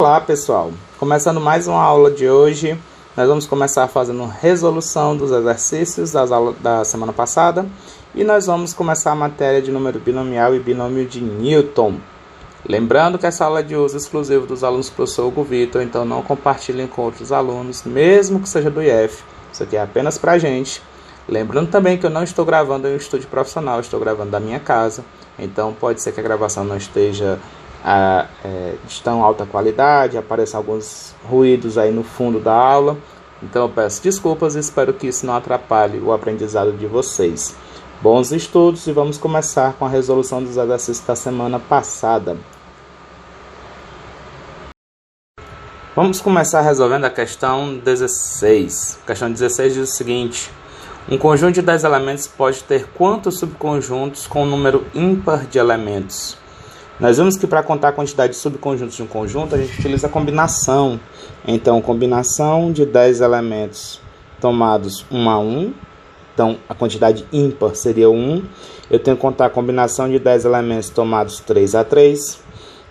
Olá pessoal, começando mais uma aula de hoje, nós vamos começar fazendo resolução dos exercícios das aulas da semana passada e nós vamos começar a matéria de número binomial e binômio de Newton. Lembrando que essa aula é de uso exclusivo dos alunos do professor Hugo Vitor, então não compartilhem com outros alunos, mesmo que seja do IF, isso aqui é apenas pra gente. Lembrando também que eu não estou gravando em um estúdio profissional, estou gravando da minha casa, então pode ser que a gravação não esteja de tão alta qualidade, apareçam alguns ruídos aí no fundo da aula, então eu peço desculpas e espero que isso não atrapalhe o aprendizado de vocês. Bons estudos e vamos começar com a resolução dos exercícios da semana passada. Vamos começar resolvendo a questão 16. A questão 16 diz o seguinte: um conjunto de 10 elementos pode ter quantos subconjuntos com um número ímpar de elementos? Nós vimos que para contar a quantidade de subconjuntos de um conjunto, a gente utiliza a combinação. Então, combinação de 10 elementos tomados 1 a 1. Então, a quantidade ímpar seria 1. Eu tenho que contar a combinação de 10 elementos tomados 3 a 3.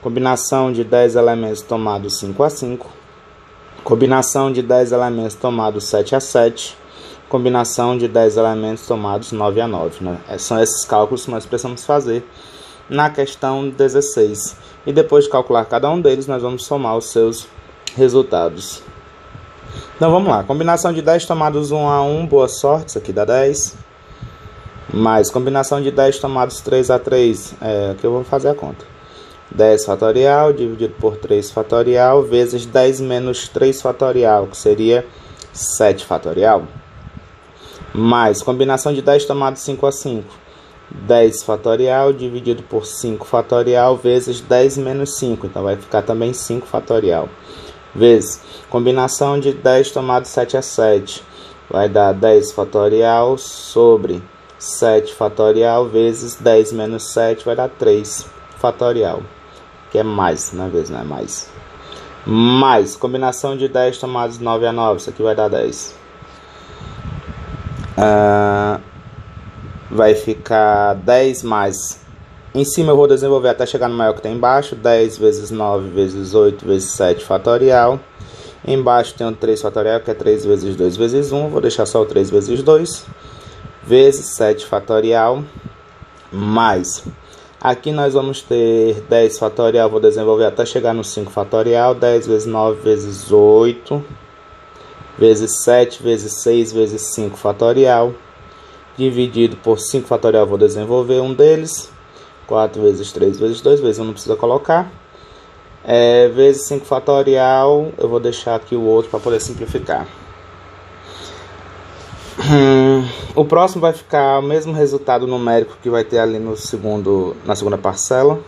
Combinação de 10 elementos tomados 5 a 5. Combinação de 10 elementos tomados 7 a 7. Combinação de 10 elementos tomados 9 a 9. Né? São esses cálculos que nós precisamos fazer na questão 16. E depois de calcular cada um deles, nós vamos somar os seus resultados. Então vamos lá. Combinação de 10 tomados 1 a 1, boa sorte, isso aqui dá 10. Mais combinação de 10 tomados 3 a 3, aqui eu vou fazer a conta. 10 fatorial dividido por 3 fatorial vezes 10 menos 3 fatorial, que seria 7 fatorial. Mais combinação de 10 tomados 5 a 5. 10 fatorial dividido por 5 fatorial vezes 10 menos 5, então vai ficar também 5 fatorial. Vezes combinação de 10 tomado 7 a 7, vai dar 10 fatorial sobre 7 fatorial vezes 10 menos 7, vai dar 3 fatorial, que é mais, na vez não é mais. Mais combinação de 10 tomados 9 a 9, isso aqui vai dar 10. Vai ficar 10 mais. Em cima eu vou desenvolver até chegar no maior que tem embaixo. 10 vezes 9 vezes 8 vezes 7 fatorial. Embaixo tem o 3 fatorial, que é 3 vezes 2 vezes 1. Vou deixar só o 3 vezes 2. Vezes 7 fatorial. Mais. Aqui nós vamos ter 10 fatorial. Vou desenvolver até chegar no 5 fatorial. 10 vezes 9 vezes 8. Vezes 7 vezes 6 vezes 5 fatorial. Dividido por 5 fatorial, vou desenvolver um deles. 4 vezes 3 vezes 2, vezes 1 não precisa colocar. Vezes 5 fatorial, eu vou deixar aqui o outro para poder simplificar. O próximo vai ficar o mesmo resultado numérico que vai ter ali na segunda parcela.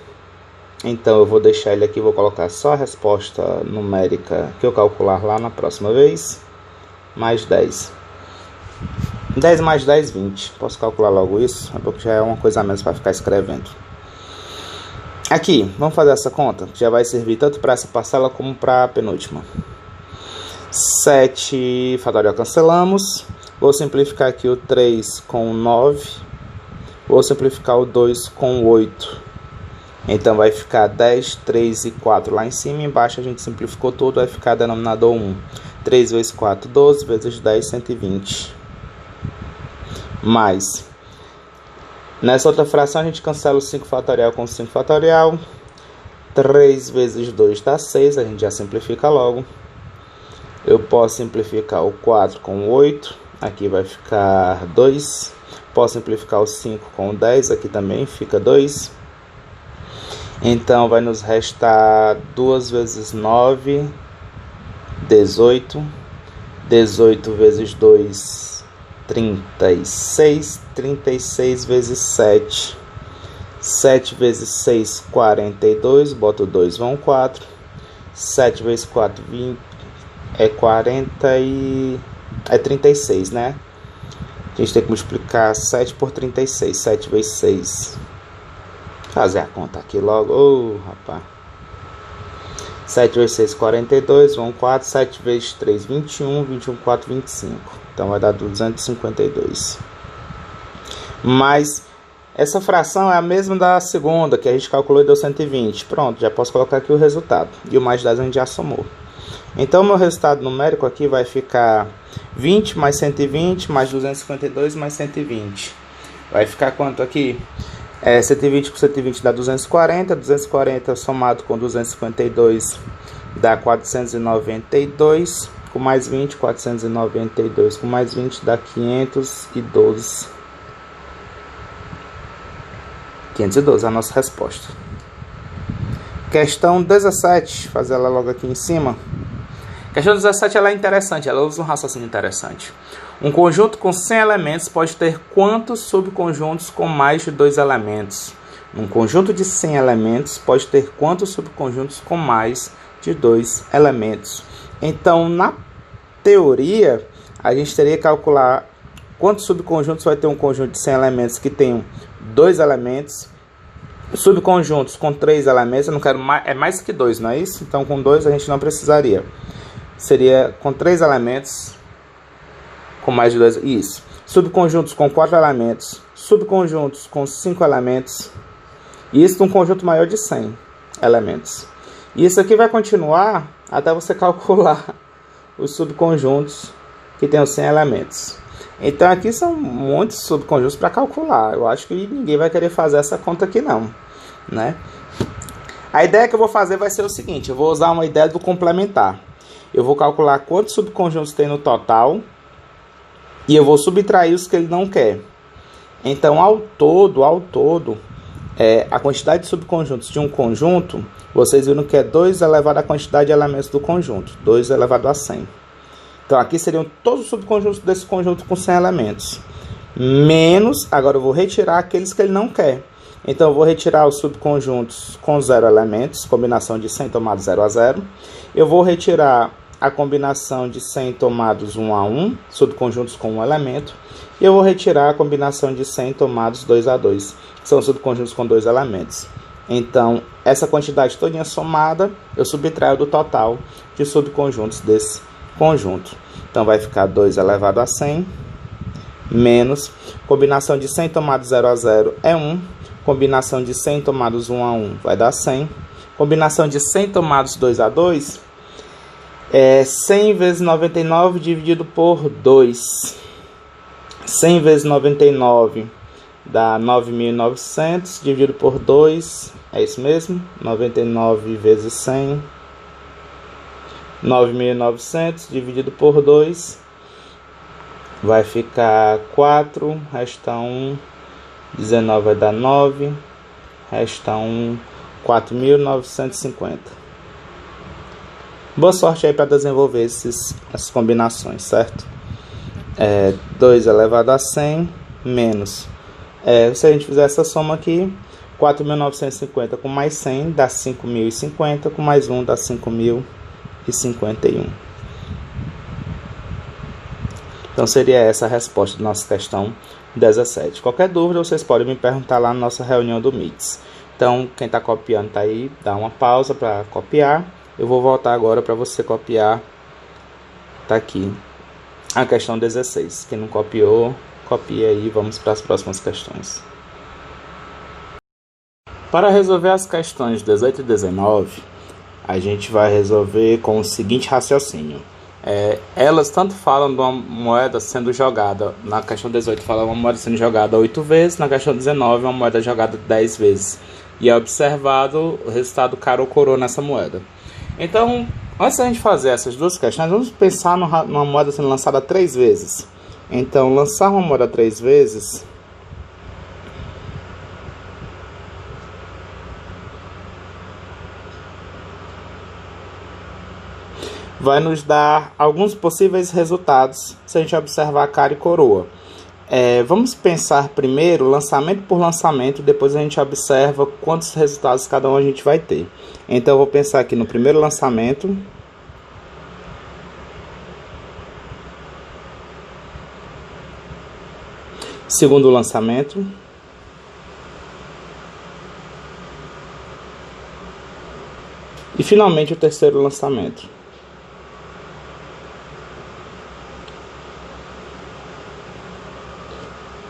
Então eu vou deixar ele aqui, vou colocar só a resposta numérica que eu calcular lá na próxima vez. Mais 10. 10 mais 10, 20. Posso calcular logo isso? Porque já é uma coisa a menos para ficar escrevendo. Aqui, vamos fazer essa conta, que já vai servir tanto para essa parcela como para a penúltima. 7 fatorial cancelamos. Vou simplificar aqui o 3 com o 9. Vou simplificar o 2 com o 8. Então vai ficar 10, 3 e 4 lá em cima. Embaixo a gente simplificou tudo, vai ficar denominador 1. 3 vezes 4, 12. Vezes 10, 120. Mais. Nessa outra fração a gente cancela o 5 fatorial com 5 fatorial. 3 vezes 2 dá 6, a gente já simplifica logo. Eu posso simplificar o 4 com o 8, aqui vai ficar 2. Posso simplificar o 5 com o 10, aqui também fica 2. Então vai nos restar 2 vezes 9, 18. 18 vezes 2, 36, 36 vezes 7, 7 vezes 6, 42, boto 2, vão 4, 7 vezes 4, 20, é 36, né? A gente tem que multiplicar 7 por 36, 7 vezes 6, fazer a conta aqui logo, rapaz. 7 vezes 6, 42, vão 4, 7 vezes 3, 21, 21, 4, 25. Então vai dar 252. Mais Essa fração é a mesma da segunda, que a gente calculou e deu 120. Pronto, já posso colocar aqui o resultado. E o mais 10 a gente já somou. Então, meu resultado numérico aqui vai ficar 20 mais 120 mais 252 mais 120. Vai ficar quanto aqui? 120 com 120 dá 240. 240 somado com 252 dá 492. Com mais 20, 492. Com mais 20 dá 512. 512 é a nossa resposta. Questão 17. Fazer ela logo aqui em cima. Questão 17 ela é interessante, ela usa um raciocínio interessante. Um conjunto com 100 elementos pode ter quantos subconjuntos com mais de 2 elementos? Um conjunto de 100 elementos pode ter quantos subconjuntos com mais de 2 elementos? Então, na teoria, a gente teria que calcular quantos subconjuntos vai ter um conjunto de 100 elementos que tenham 2 elementos. Subconjuntos com 3 elementos, eu não quero mais, é mais que 2, não é isso? Então, com 2 a gente não precisaria. Seria com 3 elementos, com mais de 2, isso. Subconjuntos com 4 elementos, subconjuntos com 5 elementos, e isso num conjunto maior de 100 elementos. E isso aqui vai continuar até você calcular os subconjuntos que tem os 100 elementos. Então aqui são muitos subconjuntos para calcular. Eu acho que ninguém vai querer fazer essa conta aqui não, né? A ideia que eu vou fazer vai ser o seguinte, eu vou usar uma ideia do complementar. Eu vou calcular quantos subconjuntos tem no total e eu vou subtrair os que ele não quer. Então, ao todo, a quantidade de subconjuntos de um conjunto, vocês viram que é 2 elevado à quantidade de elementos do conjunto, 2 elevado a 100. Então, aqui seriam todos os subconjuntos desse conjunto com 100 elementos. Menos, agora eu vou retirar aqueles que ele não quer. Então, eu vou retirar os subconjuntos com 0 elementos, combinação de 100 tomados 0 a 0. Eu vou retirar a combinação de 100 tomados 1 a 1, subconjuntos com 1 elemento. E eu vou retirar a combinação de 100 tomados 2 a 2, que são subconjuntos com 2 elementos. Então, essa quantidade toda somada, eu subtraio do total de subconjuntos desse conjunto. Então, vai ficar 2 elevado a 100, menos, combinação de 100 tomados 0 a 0 é 1, combinação de 100 tomados 1 a 1 vai dar 100, combinação de 100 tomados 2 a 2 é 100 vezes 99 dividido por 2. 100 vezes 99 dá 9.900 dividido por 2, é isso mesmo? 99 vezes 100, 9.900 dividido por 2, vai ficar 4, resta 1, 19 vai dar 9, resta 1, 4.950. Boa sorte aí para desenvolver essas combinações, certo? 2 elevado a 100 menos. Se a gente fizer essa soma aqui, 4.950 com mais 100 dá 5.050, com mais 1 dá 5.051. Então seria essa a resposta da nossa questão 17. Qualquer dúvida vocês podem me perguntar lá na nossa reunião do MITS. Então quem está copiando está aí, dá uma pausa para copiar. Eu vou voltar agora para você copiar. Tá aqui a questão 16. Quem não copiou, copia aí. Vamos para as próximas questões. Para resolver as questões 18 e 19, a gente vai resolver com o seguinte raciocínio. Elas tanto falam de uma moeda sendo jogada. Na questão 18 fala uma moeda sendo jogada 8 vezes. Na questão 19 uma moeda jogada 10 vezes. E é observado o resultado cara ou coroa nessa moeda. Então, antes da gente fazer essas duas questões, vamos pensar numa moeda sendo lançada 3 vezes. Então, lançar uma moeda 3 vezes vai nos dar alguns possíveis resultados se a gente observar cara e coroa. Vamos pensar primeiro lançamento por lançamento, depois a gente observa quantos resultados cada um a gente vai ter. Então eu vou pensar aqui no primeiro lançamento. Segundo lançamento. E finalmente o terceiro lançamento.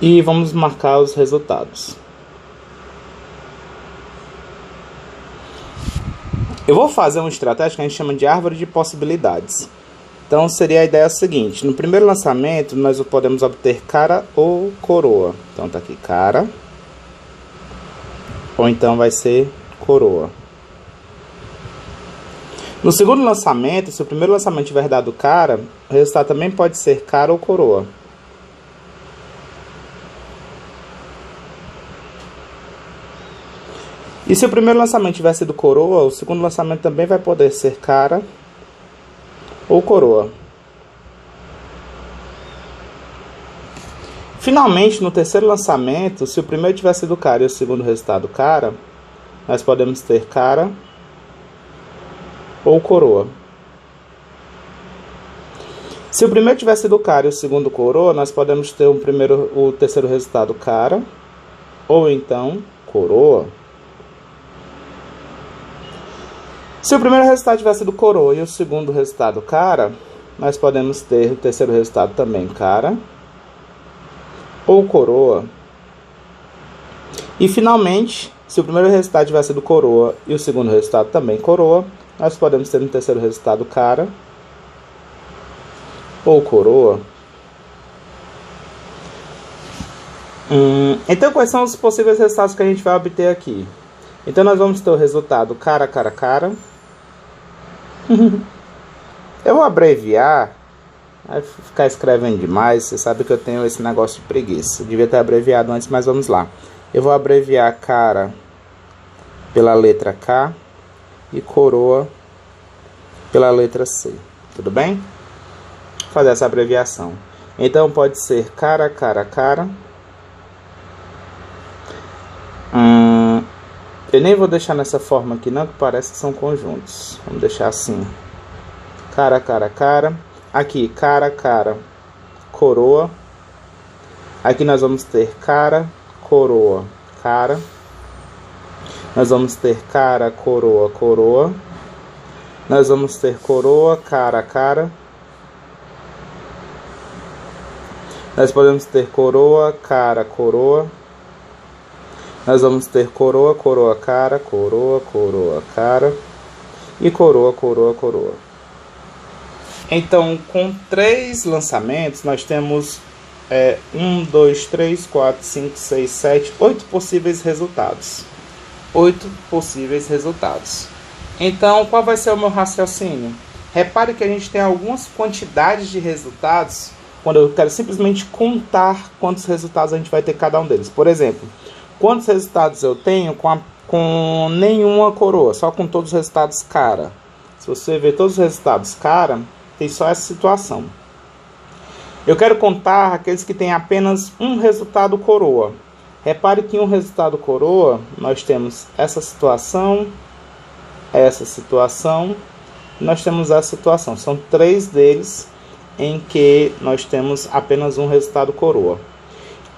E vamos marcar os resultados. Eu vou fazer uma estratégia que a gente chama de árvore de possibilidades. Então seria a ideia seguinte: no primeiro lançamento nós podemos obter cara ou coroa. Então tá aqui cara, ou então vai ser coroa. No segundo lançamento, se o primeiro lançamento tiver dado cara, o resultado também pode ser cara ou coroa. E se o primeiro lançamento tiver sido coroa, o segundo lançamento também vai poder ser cara ou coroa. Finalmente, no terceiro lançamento, se o primeiro tiver sido cara e o segundo resultado cara, nós podemos ter cara ou coroa. Se o primeiro tiver sido cara e o segundo coroa, nós podemos ter o terceiro resultado cara ou então coroa. Se o primeiro resultado tiver sido coroa e o segundo resultado cara, nós podemos ter o terceiro resultado também cara ou coroa. E finalmente, se o primeiro resultado tiver sido coroa e o segundo resultado também coroa, nós podemos ter no terceiro resultado cara ou coroa. Então, quais são os possíveis resultados que a gente vai obter aqui? Então, nós vamos ter o resultado cara, cara, cara. Eu vou abreviar, vai ficar escrevendo demais. Você sabe que eu tenho esse negócio de preguiça. Eu devia ter abreviado antes, mas vamos lá. Eu vou abreviar cara pela letra K e coroa pela letra C. Tudo bem? Vou fazer essa abreviação. Então pode ser cara, cara, cara. Eu nem vou deixar nessa forma aqui não, que parece que são conjuntos. Vamos deixar assim. Cara, cara, cara. Aqui, cara, cara, coroa. Aqui nós vamos ter cara, coroa, cara. Nós vamos ter cara, coroa, coroa. Nós vamos ter coroa, cara, cara. Nós podemos ter coroa, cara, coroa. Nós vamos ter coroa, coroa, cara, coroa, coroa, cara. E coroa, coroa, coroa. Então, com 3 lançamentos, nós temos 1, 2, 3, 4, 5, 6, 7, 8 possíveis resultados. 8 possíveis resultados. Então, qual vai ser o meu raciocínio? Repare que a gente tem algumas quantidades de resultados quando eu quero simplesmente contar quantos resultados a gente vai ter cada um deles. Por exemplo, quantos resultados eu tenho com nenhuma coroa, só com todos os resultados cara. Se você ver todos os resultados cara, tem só essa situação. Eu quero contar aqueles que têm apenas um resultado coroa. Repare que em um resultado coroa, nós temos essa situação, nós temos essa situação. São 3 deles em que nós temos apenas um resultado coroa.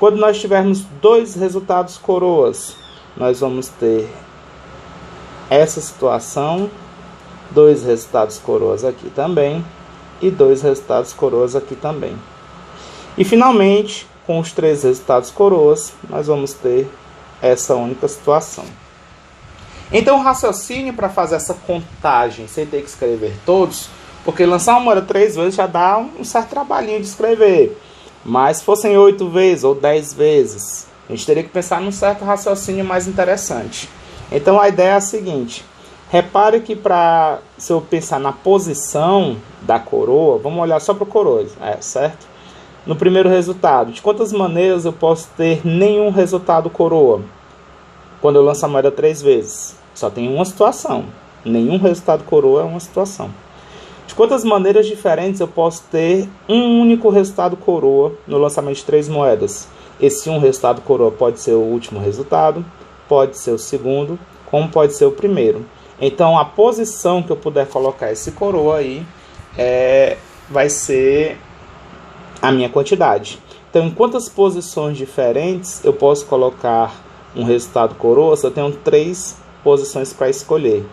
Quando nós tivermos 2 resultados coroas, nós vamos ter essa situação, 2 resultados coroas aqui também, e 2 resultados coroas aqui também. E finalmente, com os 3 resultados coroas, nós vamos ter essa única situação. Então, o raciocínio para fazer essa contagem sem ter que escrever todos, porque lançar uma moeda 3 vezes já dá um certo trabalhinho de escrever. Mas se fossem 8 vezes ou 10 vezes, a gente teria que pensar num certo raciocínio mais interessante. Então a ideia é a seguinte: repare que se eu pensar na posição da coroa, vamos olhar só para o coroa, certo? No primeiro resultado, de quantas maneiras eu posso ter nenhum resultado coroa? Quando eu lanço a moeda 3 vezes, só tem uma situação. Nenhum resultado coroa é uma situação. De quantas maneiras diferentes eu posso ter um único resultado coroa no lançamento de 3 moedas? Esse um resultado coroa pode ser o último resultado, pode ser o segundo, como pode ser o primeiro. Então, a posição que eu puder colocar esse coroa aí vai ser a minha quantidade. Então, em quantas posições diferentes eu posso colocar um resultado coroa se eu tenho 3 posições para escolher?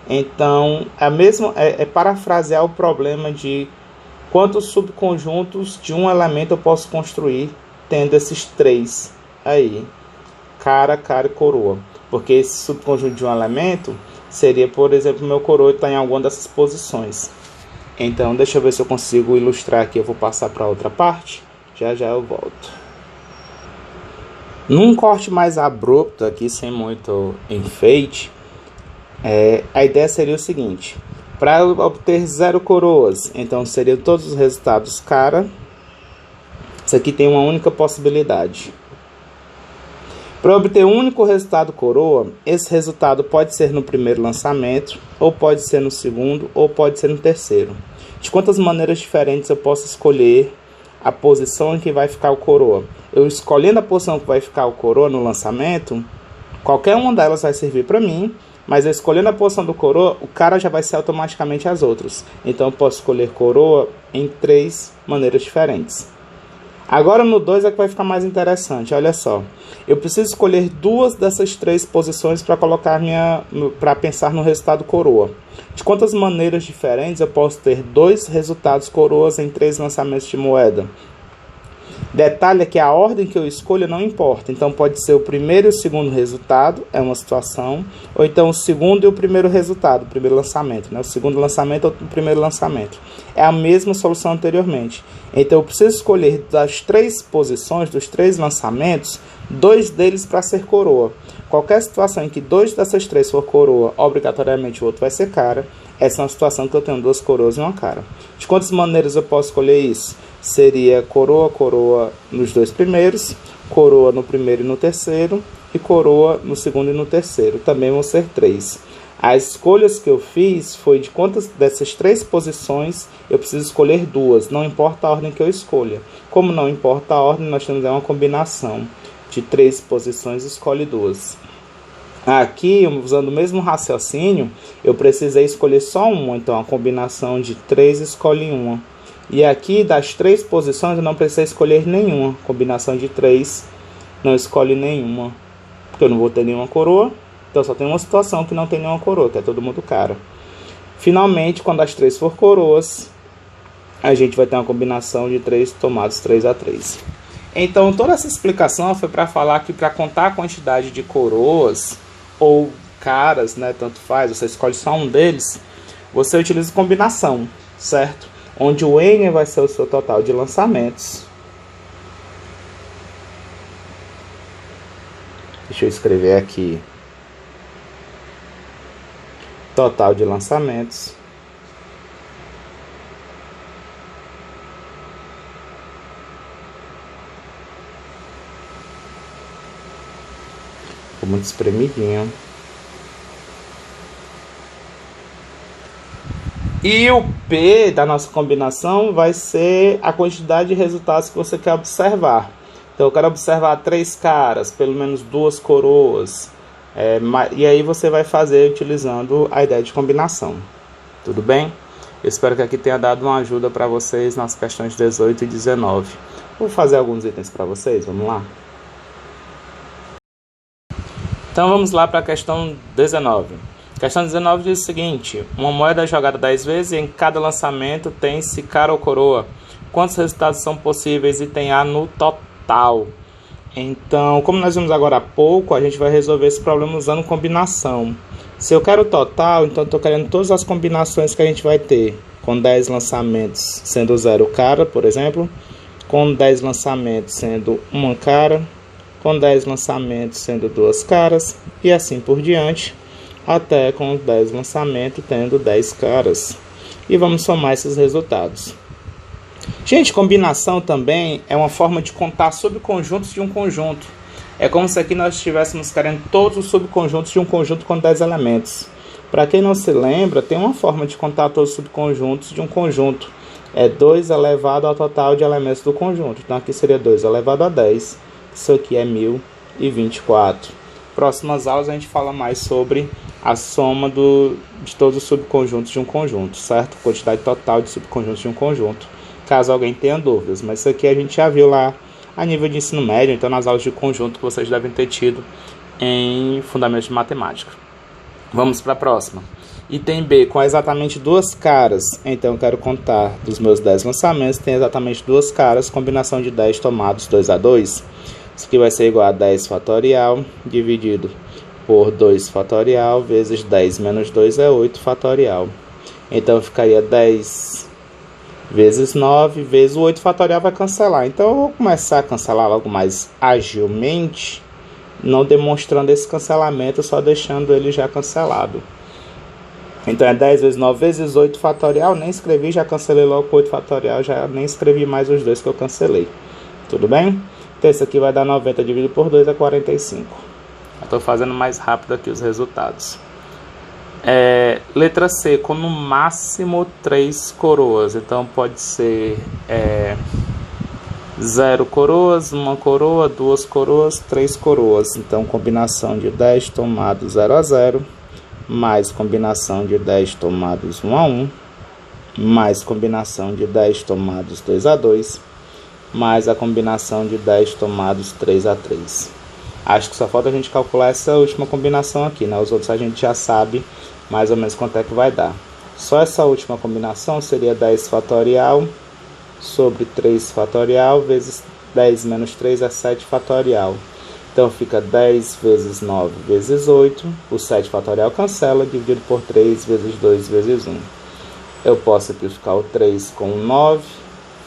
Então, é parafrasear o problema de quantos subconjuntos de um elemento eu posso construir tendo esses 3 aí, cara, cara e coroa. Porque esse subconjunto de um elemento seria, por exemplo, meu coroa está em alguma dessas posições. Então, deixa eu ver se eu consigo ilustrar aqui. Eu vou passar para outra parte. Já eu volto. Num corte mais abrupto aqui, sem muito enfeite, a ideia seria o seguinte. Para obter 0 coroas, então seriam todos os resultados cara. Isso aqui tem uma única possibilidade. Para obter um único resultado coroa, esse resultado pode ser no primeiro lançamento, ou pode ser no segundo, ou pode ser no terceiro. De quantas maneiras diferentes eu posso escolher a posição em que vai ficar o coroa? Eu escolhendo a posição que vai ficar o coroa no lançamento, qualquer uma delas vai servir para mim, mas eu escolhendo a posição do coroa, o cara já vai ser automaticamente as outras. Então eu posso escolher coroa em 3 maneiras diferentes. Agora no 2 é que vai ficar mais interessante, olha só. Eu preciso escolher 2 dessas 3 posições para colocar para pensar no resultado coroa. De quantas maneiras diferentes eu posso ter 2 resultados coroas em 3 lançamentos de moeda? Detalhe é que a ordem que eu escolho não importa. Então pode ser o primeiro e o segundo resultado, é uma situação. Ou então o segundo e o primeiro resultado, o primeiro lançamento, né? O segundo lançamento ou o primeiro lançamento. É a mesma solução anteriormente. Então eu preciso escolher das 3 posições, dos 3 lançamentos, 2 deles para ser coroa. Qualquer situação em que 2 dessas 3 for coroa, obrigatoriamente o outro vai ser cara. Essa é uma situação que eu tenho 2 coroas e uma cara. De quantas maneiras eu posso escolher isso? Seria coroa nos 2 primeiros, coroa no primeiro e no terceiro, e coroa no segundo e no terceiro. Também vão ser 3. As escolhas que eu fiz foi de quantas dessas 3 posições eu preciso escolher 2. Não importa a ordem que eu escolha. Como não importa a ordem, nós temos uma combinação de 3 posições, escolhe 2. Aqui, usando o mesmo raciocínio, eu precisei escolher só uma. Então, a combinação de 3 escolhe uma. E aqui, das 3 posições, eu não precisei escolher nenhuma. Combinação de 3 não escolhe nenhuma. Porque eu não vou ter nenhuma coroa. Então, só tem uma situação que não tem nenhuma coroa, que é todo mundo cara. Finalmente, quando as 3 for coroas, a gente vai ter uma combinação de 3 tomados 3x3. Então, toda essa explicação foi para falar que para contar a quantidade de coroas ou caras, né, tanto faz, você escolhe só um deles, você utiliza combinação, certo? Onde o N vai ser o seu total de lançamentos. Deixa eu escrever aqui. Total de lançamentos. Ficou muito espremidinho. E o P da nossa combinação vai ser a quantidade de resultados que você quer observar. Então eu quero observar 3 caras, pelo menos 2 coroas. E aí você vai fazer utilizando a ideia de combinação. Tudo bem? Eu espero que aqui tenha dado uma ajuda para vocês nas questões 18 e 19. Vou fazer alguns itens para vocês, vamos lá? Então vamos lá para a questão 19. A questão 19 diz o seguinte: uma moeda é jogada 10 vezes e em cada lançamento tem-se cara ou coroa. Quantos resultados são possíveis? Item A no total. Então, como nós vimos agora há pouco, a gente vai resolver esse problema usando combinação. Se eu quero o total, então estou querendo todas as combinações que a gente vai ter. Com 10 lançamentos sendo 0 cara, por exemplo. Com 10 lançamentos sendo 1 cara. Com 10 lançamentos sendo 2 caras. E assim por diante. Até com 10 lançamentos tendo 10 caras. E vamos somar esses resultados. Gente, combinação também é uma forma de contar subconjuntos de um conjunto. É como se aqui nós estivéssemos querendo todos os subconjuntos de um conjunto com 10 elementos. Para quem não se lembra, tem uma forma de contar todos os subconjuntos de um conjunto. É 2 elevado ao total de elementos do conjunto. Então aqui seria 2 elevado a 10. Isso aqui é 1024. Próximas aulas a gente fala mais sobre a soma de todos os subconjuntos de um conjunto, certo? Quantidade total de subconjuntos de um conjunto, caso alguém tenha dúvidas. Mas isso aqui a gente já viu lá a nível de ensino médio, então nas aulas de conjunto que vocês devem ter tido em Fundamentos de Matemática. Vamos para a próxima. Item B, com exatamente 2 caras. Então eu quero contar dos meus 10 lançamentos, tem exatamente 2 caras, combinação de 10 tomados 2 a 2. Isso aqui vai ser igual a 10 fatorial dividido por 2 fatorial vezes 10 menos 2 é 8 fatorial. Então ficaria 10 vezes 9 vezes o 8 fatorial vai cancelar. Então eu vou começar a cancelar logo mais agilmente, não demonstrando esse cancelamento, só deixando ele já cancelado. Então é 10 vezes 9 vezes 8 fatorial, nem escrevi, já cancelei logo com 8 fatorial, já nem escrevi mais os dois que eu cancelei. Tudo bem? Então esse aqui vai dar 90 dividido por 2 é 45. Estou fazendo mais rápido aqui os resultados. Letra C, com no máximo 3 coroas. Então pode ser 0 coroas, 1 coroa, 2 coroas, 3 coroas. Então combinação de 10 tomados 0 a 0, mais combinação de 10 tomados 1 a 1, mais combinação de 10 tomados 2 a 2, mais a combinação de 10 tomados 3 a 3. Acho que só falta a gente calcular essa última combinação aqui, né? Os outros a gente já sabe mais ou menos quanto é que vai dar. Só essa última combinação seria 10 fatorial sobre 3 fatorial vezes 10 menos 3 é 7 fatorial. Então fica 10 vezes 9 vezes 8, o 7 fatorial cancela, dividido por 3 vezes 2 vezes 1. Eu posso simplificar o 3 com o 9,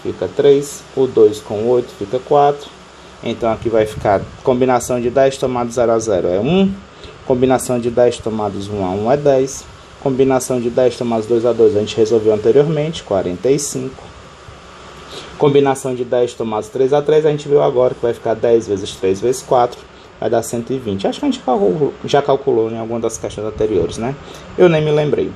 fica 3, o 2 com o 8 fica 4. Então aqui vai ficar combinação de 10 tomados 0 a 0 é 1, combinação de 10 tomados 1 a 1 é 10, combinação de 10 tomados 2 a 2 a gente resolveu anteriormente, 45. Combinação de 10 tomados 3 a 3 a gente viu agora que vai ficar 10 vezes 3 vezes 4, vai dar 120. Acho que a gente já calculou em alguma das questões anteriores, né? Eu nem me lembrei.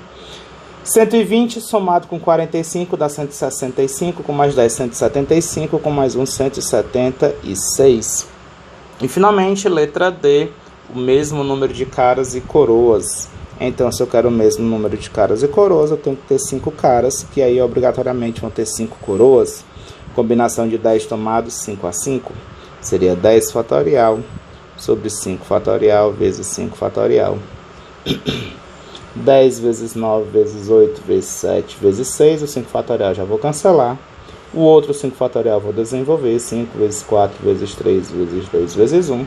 120 somado com 45 dá 165, com mais 10, 175, com mais 1, 176. E finalmente, letra D, o mesmo número de caras e coroas. Então, se eu quero o mesmo número de caras e coroas, eu tenho que ter 5 caras, que aí obrigatoriamente vão ter 5 coroas. Combinação de 10 tomados 5 a 5 seria 10 fatorial sobre 5 fatorial vezes 5 fatorial. 10 vezes 9 vezes 8 vezes 7 vezes 6, o 5 fatorial já vou cancelar. O outro 5 fatorial eu vou desenvolver, 5 vezes 4 vezes 3 vezes 2 vezes 1.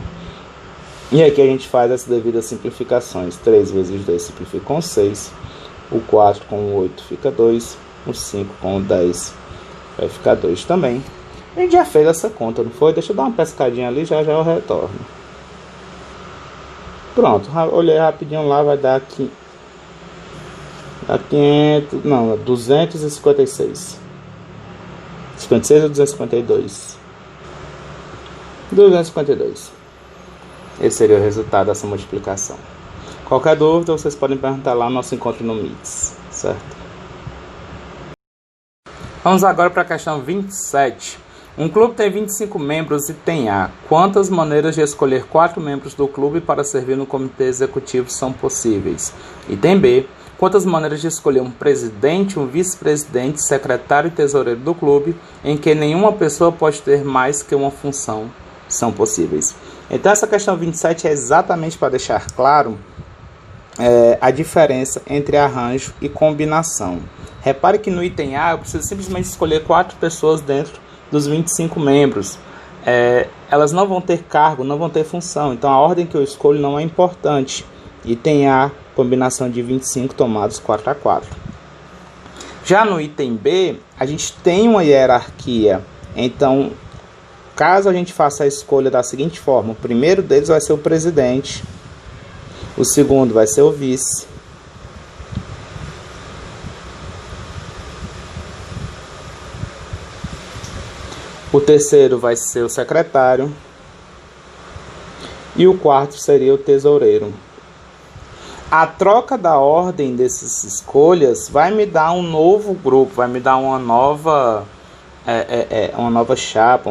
E aqui a gente faz as devidas simplificações. 3 vezes 2 simplifica com 6, o 4 com o 8 fica 2, o 5 com o 10 vai ficar 2 também. A gente já fez essa conta, não foi? Deixa eu dar uma pescadinha ali, já eu retorno. Pronto, olhei rapidinho lá, vai dar aqui 256. 56 ou 252? 252. Esse seria o resultado dessa multiplicação. Qualquer dúvida, vocês podem perguntar lá no nosso encontro no Mix, certo? Vamos agora para a questão 27. Um clube tem 25 membros e tem A. Quantas maneiras de escolher 4 membros do clube para servir no comitê executivo são possíveis? Item B. Quantas maneiras de escolher um presidente, um vice-presidente, secretário e tesoureiro do clube, em que nenhuma pessoa pode ter mais que uma função, são possíveis? Então essa questão 27 é exatamente para deixar claro a diferença entre arranjo e combinação. Repare que no item A eu preciso simplesmente escolher 4 pessoas dentro dos 25 membros. Elas não vão ter cargo, não vão ter função, então a ordem que eu escolho não é importante. Item A, combinação de 25 tomados 4 a 4. Já no item B, a gente tem uma hierarquia, então caso a gente faça a escolha da seguinte forma, o primeiro deles vai ser o presidente, o segundo vai ser o vice, o terceiro vai ser o secretário e o quarto seria o tesoureiro. A troca da ordem dessas escolhas vai me dar um novo grupo, vai me dar uma nova chapa,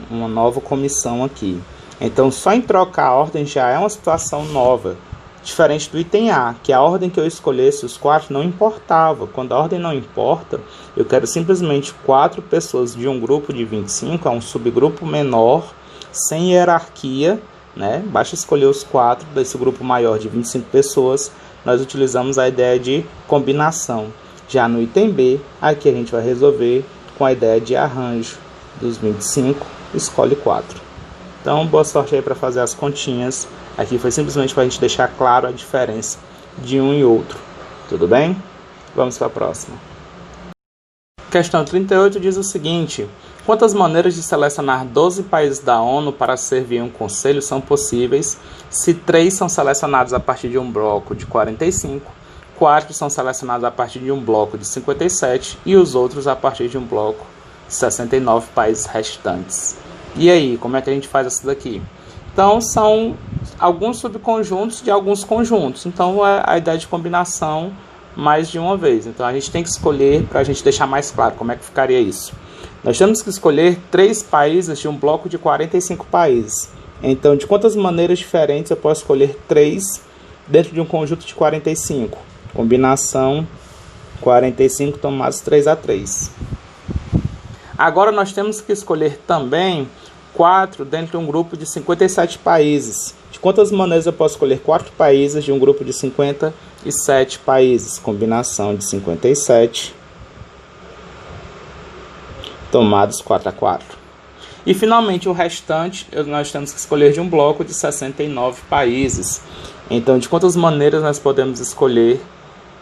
uma nova comissão aqui. Então, só em trocar a ordem já é uma situação nova, diferente do item A, que a ordem que eu escolhesse, os 4, não importava. Quando a ordem não importa, eu quero simplesmente 4 pessoas de um grupo de 25, é um subgrupo menor, sem hierarquia, né? Basta escolher os 4 desse grupo maior de 25 pessoas, nós utilizamos a ideia de combinação. Já no item B, aqui a gente vai resolver com a ideia de arranjo. Dos 25, escolhe 4. Então, boa sorte aí para fazer as continhas Aqui foi simplesmente para a gente deixar claro a diferença de um e outro. Tudo bem? Vamos para a próxima. Questão 38 diz o seguinte: quantas maneiras de selecionar 12 países da ONU para servir em um conselho são possíveis se 3 são selecionados a partir de um bloco de 45, 4 são selecionados a partir de um bloco de 57 e os outros a partir de um bloco de 69 países restantes? E aí, como é que a gente faz isso daqui? Então, são alguns subconjuntos de alguns conjuntos. Então, é a ideia de combinação mais de uma vez. Então, a gente tem que escolher, para a gente deixar mais claro como é que ficaria isso. Nós temos que escolher 3 países de um bloco de 45 países. Então, de quantas maneiras diferentes eu posso escolher 3 dentro de um conjunto de 45? Combinação 45 tomados 3 a 3. Agora, nós temos que escolher também 4 dentro de um grupo de 57 países. De quantas maneiras eu posso escolher 4 países de um grupo de 57 países? Combinação de 57 tomados 4 a 4. E finalmente o restante nós temos que escolher de um bloco de 69 países. Então, de quantas maneiras nós podemos escolher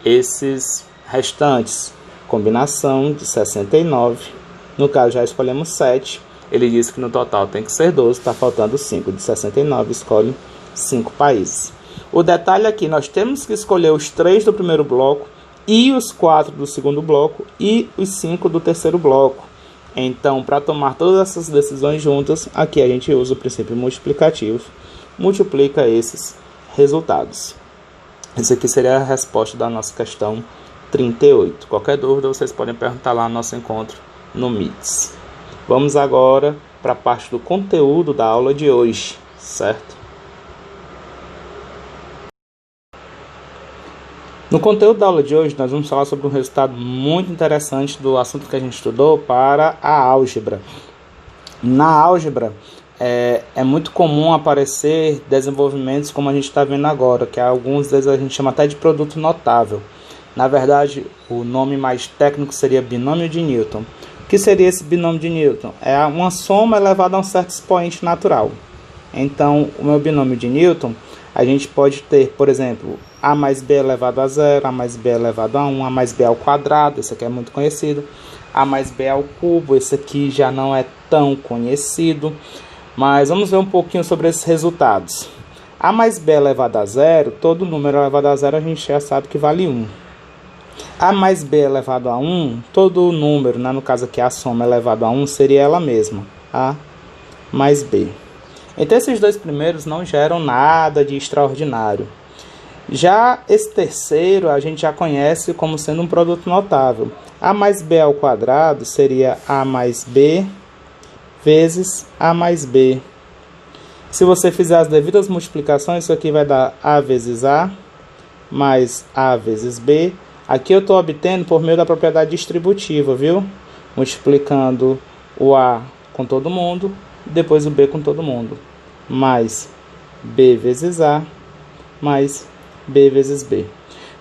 esses restantes? Combinação de 69. No caso, já escolhemos 7. Ele disse que no total tem que ser 12, está faltando 5. De 69, escolhe 5 países. O detalhe aqui, nós temos que escolher os 3 do primeiro bloco, e os 4 do segundo bloco, e os 5 do terceiro bloco. Então, para tomar todas essas decisões juntas, aqui a gente usa o princípio multiplicativo, multiplica esses resultados. Essa aqui seria a resposta da nossa questão 38. Qualquer dúvida, vocês podem perguntar lá no nosso encontro no Meets. Vamos agora para a parte do conteúdo da aula de hoje, certo? No conteúdo da aula de hoje, nós vamos falar sobre um resultado muito interessante do assunto que a gente estudou para a álgebra. Na álgebra, é muito comum aparecer desenvolvimentos como a gente está vendo agora, que alguns deles a gente chama até de produto notável. Na verdade, o nome mais técnico seria binômio de Newton. O que seria esse binômio de Newton? É uma soma elevada a um certo expoente natural. Então, o meu binômio de Newton, a gente pode ter, por exemplo, a mais b elevado a 0, a mais b elevado a 1, a mais b ao quadrado, esse aqui é muito conhecido, a mais b ao cubo, esse aqui já não é tão conhecido, mas vamos ver um pouquinho sobre esses resultados. A mais b elevado a 0, todo número elevado a 0 a gente já sabe que vale 1. A mais b elevado a 1, todo número, no caso aqui a soma elevado a 1, seria ela mesma, a mais b. Então esses dois primeiros não geram nada de extraordinário. Já esse terceiro a gente já conhece como sendo um produto notável. A mais b ao quadrado seria a mais b vezes a mais b. Se você fizer as devidas multiplicações, isso aqui vai dar a vezes a mais a vezes b. Aqui eu estou obtendo por meio da propriedade distributiva, viu? Multiplicando o a com todo mundo, e depois o b com todo mundo. Mais b vezes a, mais b vezes b.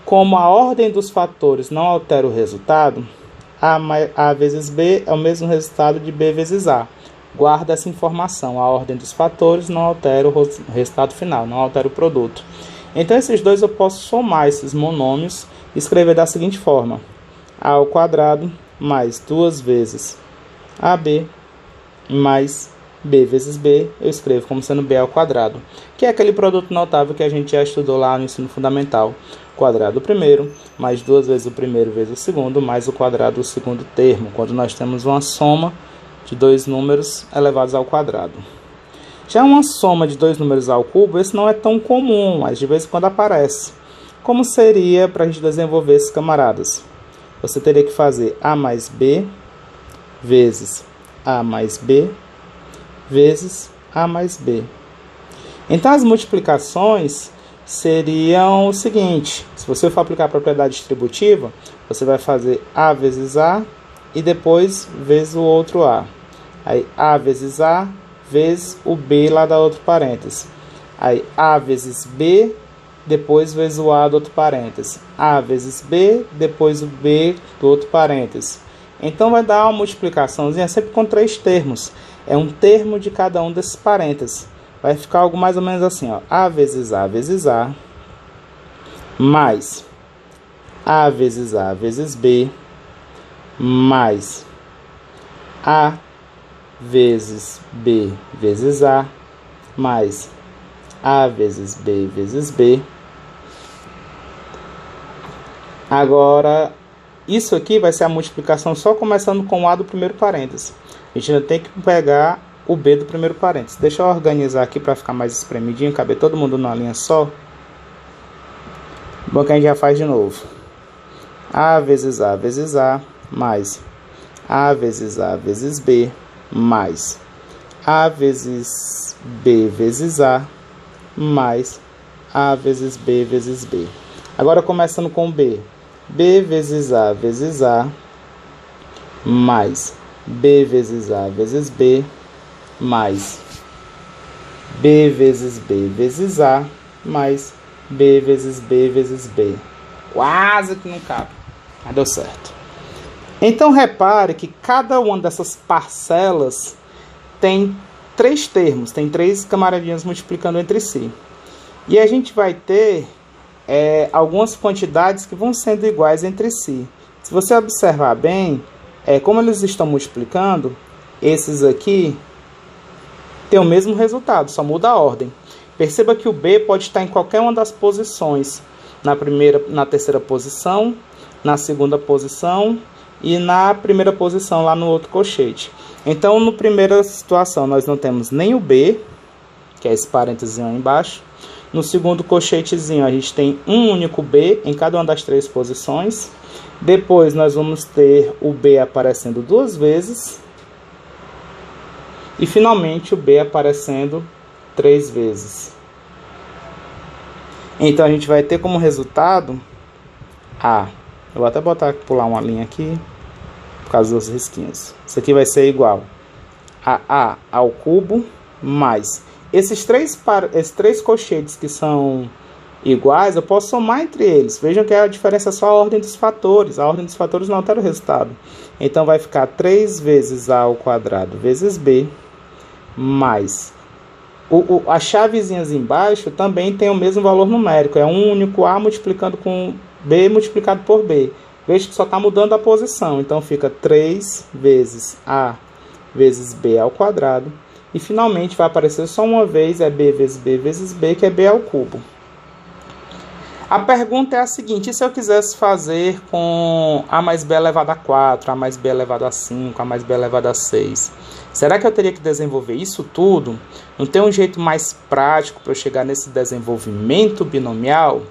Como a ordem dos fatores não altera o resultado, a vezes b é o mesmo resultado de b vezes a. Guarda essa informação, a ordem dos fatores não altera o resultado final, não altera o produto. Então esses dois eu posso somar esses monômios e escrever da seguinte forma: a ao quadrado mais 2 vezes ab mais b vezes b, eu escrevo como sendo b ao quadrado, que é aquele produto notável que a gente já estudou lá no ensino fundamental. Quadrado do primeiro, mais 2 vezes o primeiro vezes o segundo, mais o quadrado do segundo termo, quando nós temos uma soma de 2 números elevados ao quadrado. Já uma soma de 2 números ao cubo, esse não é tão comum, mas de vez em quando aparece. Como seria para a gente desenvolver esses camaradas? Você teria que fazer a mais b vezes a mais b vezes a mais b. Então as multiplicações seriam o seguinte: se você for aplicar a propriedade distributiva, você vai fazer a vezes a e depois vezes o outro a. Aí a vezes a vezes o b lá da outro parêntese. Aí a vezes b, depois vezes o a do outro parêntese. A vezes b, depois o b do outro parêntese. Então vai dar uma multiplicaçãozinha sempre com 3 termos. É um termo de cada um desses parênteses. vai ficar algo mais ou menos assim, ó. A vezes A vezes A, mais A vezes B, mais A vezes B vezes A, mais A vezes B. Agora, isso aqui vai ser a multiplicação só começando com o A do primeiro parêntese. A gente ainda tem que pegar o B do primeiro parênteses. Deixa eu organizar aqui para ficar mais espremidinho, caber todo mundo numa linha só. Bom, que a gente já faz de novo. A vezes A, mais A vezes B, mais A vezes B vezes A, mais A vezes B. Agora começando com B. B vezes A, mais B vezes A vezes B, mais B vezes A, mais B vezes B. Quase que não cabe, mas deu certo. Então repare que cada uma dessas parcelas tem 3 termos, tem 3 camaradinhas multiplicando entre si. E a gente vai ter algumas quantidades que vão sendo iguais entre si. Se você observar bem, como eles estão multiplicando, esses aqui têm o mesmo resultado, só muda a ordem. Perceba que o B pode estar em qualquer uma das posições, na terceira posição, na segunda posição e na primeira posição lá no outro colchete. Então, na primeira situação, nós não temos nem o B, que é esse parênteses aí embaixo. No segundo colchetezinho, a gente tem um único B em cada uma das 3 posições. Depois, nós vamos ter o B aparecendo 2 vezes. E, finalmente, o B aparecendo 3 vezes. Então, a gente vai ter como resultado A. Eu vou até pular uma linha aqui, por causa dos risquinhos. Isso aqui vai ser igual a A ao cubo, mais... Esses três colchetes que são iguais, eu posso somar entre eles. Vejam que a diferença é só a ordem dos fatores. A ordem dos fatores não altera o resultado. Então, vai ficar 3 vezes A ao quadrado vezes B, mais... As chavezinhas embaixo também tem o mesmo valor numérico. É um único A multiplicando com B multiplicado por B. Veja que só está mudando a posição. Então, fica 3 vezes A vezes B ao quadrado. E, finalmente, vai aparecer só uma vez, é B vezes B, que é B ao cubo. A pergunta é a seguinte: e se eu quisesse fazer com A mais B elevado a 4, A mais B elevado a 5, A mais B elevado a 6? Será que eu teria que desenvolver isso tudo? Não tem um jeito mais prático para eu chegar nesse desenvolvimento binomial?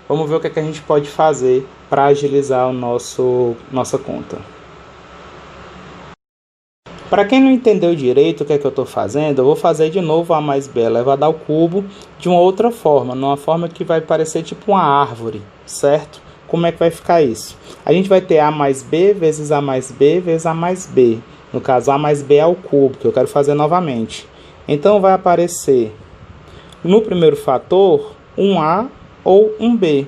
Vamos ver o que a gente pode fazer para agilizar nossa conta. Para quem não entendeu direito o que eu estou fazendo, eu vou fazer de novo A mais B elevado ao cubo de uma outra forma, numa forma que vai parecer tipo uma árvore, certo? Como é que vai ficar isso? A gente vai ter A mais B vezes A mais B vezes A mais B. No caso, A mais B ao cubo, que eu quero fazer novamente. Então, vai aparecer no primeiro fator um A ou um B.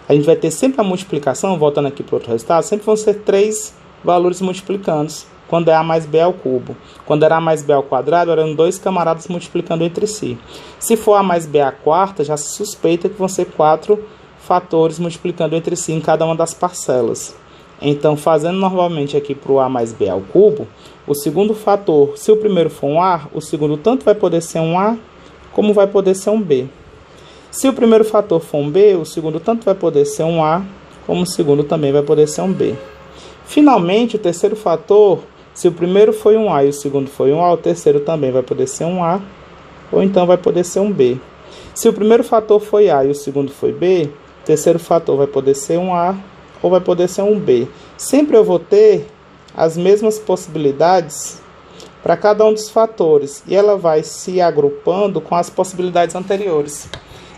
A gente vai ter sempre a multiplicação, voltando aqui para o outro resultado, sempre vão ser 3 valores multiplicandos. Quando é A mais B ao cubo. Quando era A mais B ao quadrado, eram 2 camaradas multiplicando entre si. Se for A mais B à quarta, já se suspeita que vão ser 4 fatores multiplicando entre si em cada uma das parcelas. Então, fazendo normalmente aqui para o A mais B ao cubo, o segundo fator, se o primeiro for um A, o segundo tanto vai poder ser um A, como vai poder ser um B. Se o primeiro fator for um B, o segundo tanto vai poder ser um A, como o segundo também vai poder ser um B. Finalmente, o terceiro fator, se o primeiro foi um A e o segundo foi um A, o terceiro também vai poder ser um A, ou então vai poder ser um B. Se o primeiro fator foi A e o segundo foi B, o terceiro fator vai poder ser um A, ou vai poder ser um B. Sempre eu vou ter as mesmas possibilidades para cada um dos fatores, e ela vai se agrupando com as possibilidades anteriores.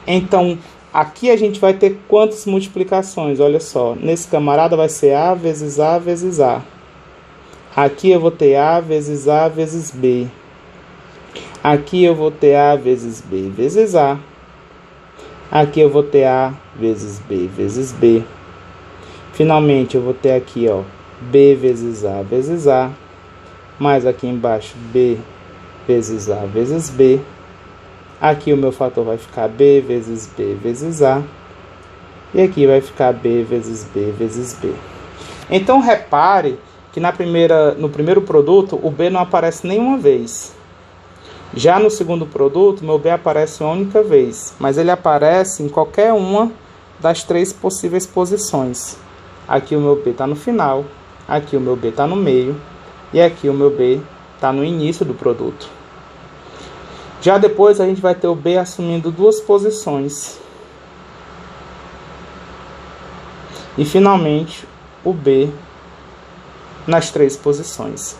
Então, aqui a gente vai ter quantas multiplicações? Olha só, nesse camarada vai ser A vezes A vezes A. Aqui eu vou ter A vezes B. Aqui eu vou ter A vezes B vezes A. Aqui eu vou ter A vezes B vezes B. Finalmente eu vou ter aqui, ó, B vezes A. Mais aqui embaixo, B vezes A vezes B. Aqui o meu fator vai ficar B vezes B vezes A. E aqui vai ficar B vezes B vezes B. Então, repare que no primeiro produto, o B não aparece nenhuma vez. Já no segundo produto, meu B aparece uma única vez, mas ele aparece em qualquer uma das 3 possíveis posições. Aqui o meu B está no final, aqui o meu B está no meio, e aqui o meu B está no início do produto. Já depois a gente vai ter o B assumindo 2 posições. E finalmente o B nas 3 posições.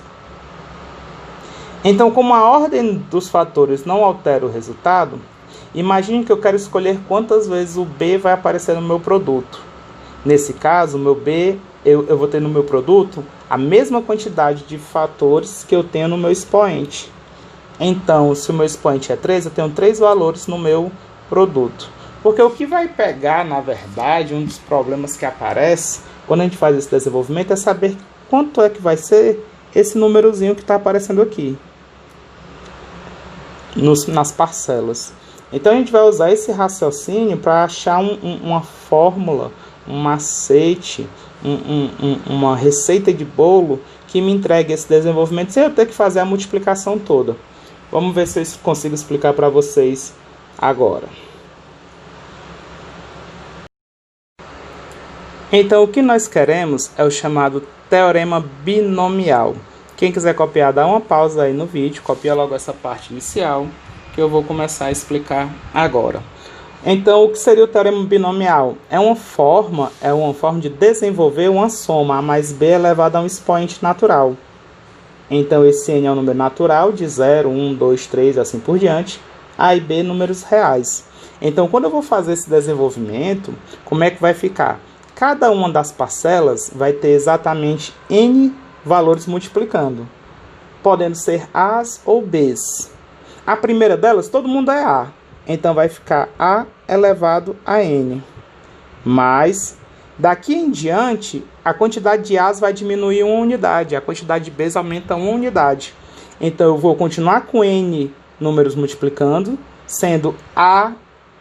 Então, como a ordem dos fatores não altera o resultado, imagine que eu quero escolher quantas vezes o B vai aparecer no meu produto. Nesse caso, o meu B, eu vou ter no meu produto a mesma quantidade de fatores que eu tenho no meu expoente. Então, se o meu expoente é 3, eu tenho 3 valores no meu produto. Porque o que vai pegar, na verdade, um dos problemas que aparece quando a gente faz esse desenvolvimento é saber quanto é que vai ser esse númerozinho que está aparecendo aqui, nas parcelas. Então a gente vai usar esse raciocínio para achar uma fórmula, um macete, uma receita de bolo que me entregue esse desenvolvimento sem eu ter que fazer a multiplicação toda. Vamos ver se eu consigo explicar para vocês agora. Então, o que nós queremos é o chamado teorema binomial. Quem quiser copiar, dá uma pausa aí no vídeo, copia logo essa parte inicial, que eu vou começar a explicar agora. Então, o que seria o teorema binomial? É uma forma de desenvolver uma soma A mais B elevada a um expoente natural. Então, esse N é um número natural de 0, 1, 2, 3, assim por diante. A e B, números reais. Então, quando eu vou fazer esse desenvolvimento, como é que vai ficar? Cada uma das parcelas vai ter exatamente N valores multiplicando, podendo ser A's ou B's. A primeira delas, todo mundo é A, então vai ficar A elevado a N. Mas, daqui em diante, a quantidade de A's vai diminuir uma unidade, a quantidade de B's aumenta uma unidade. Então, eu vou continuar com N números multiplicando, sendo A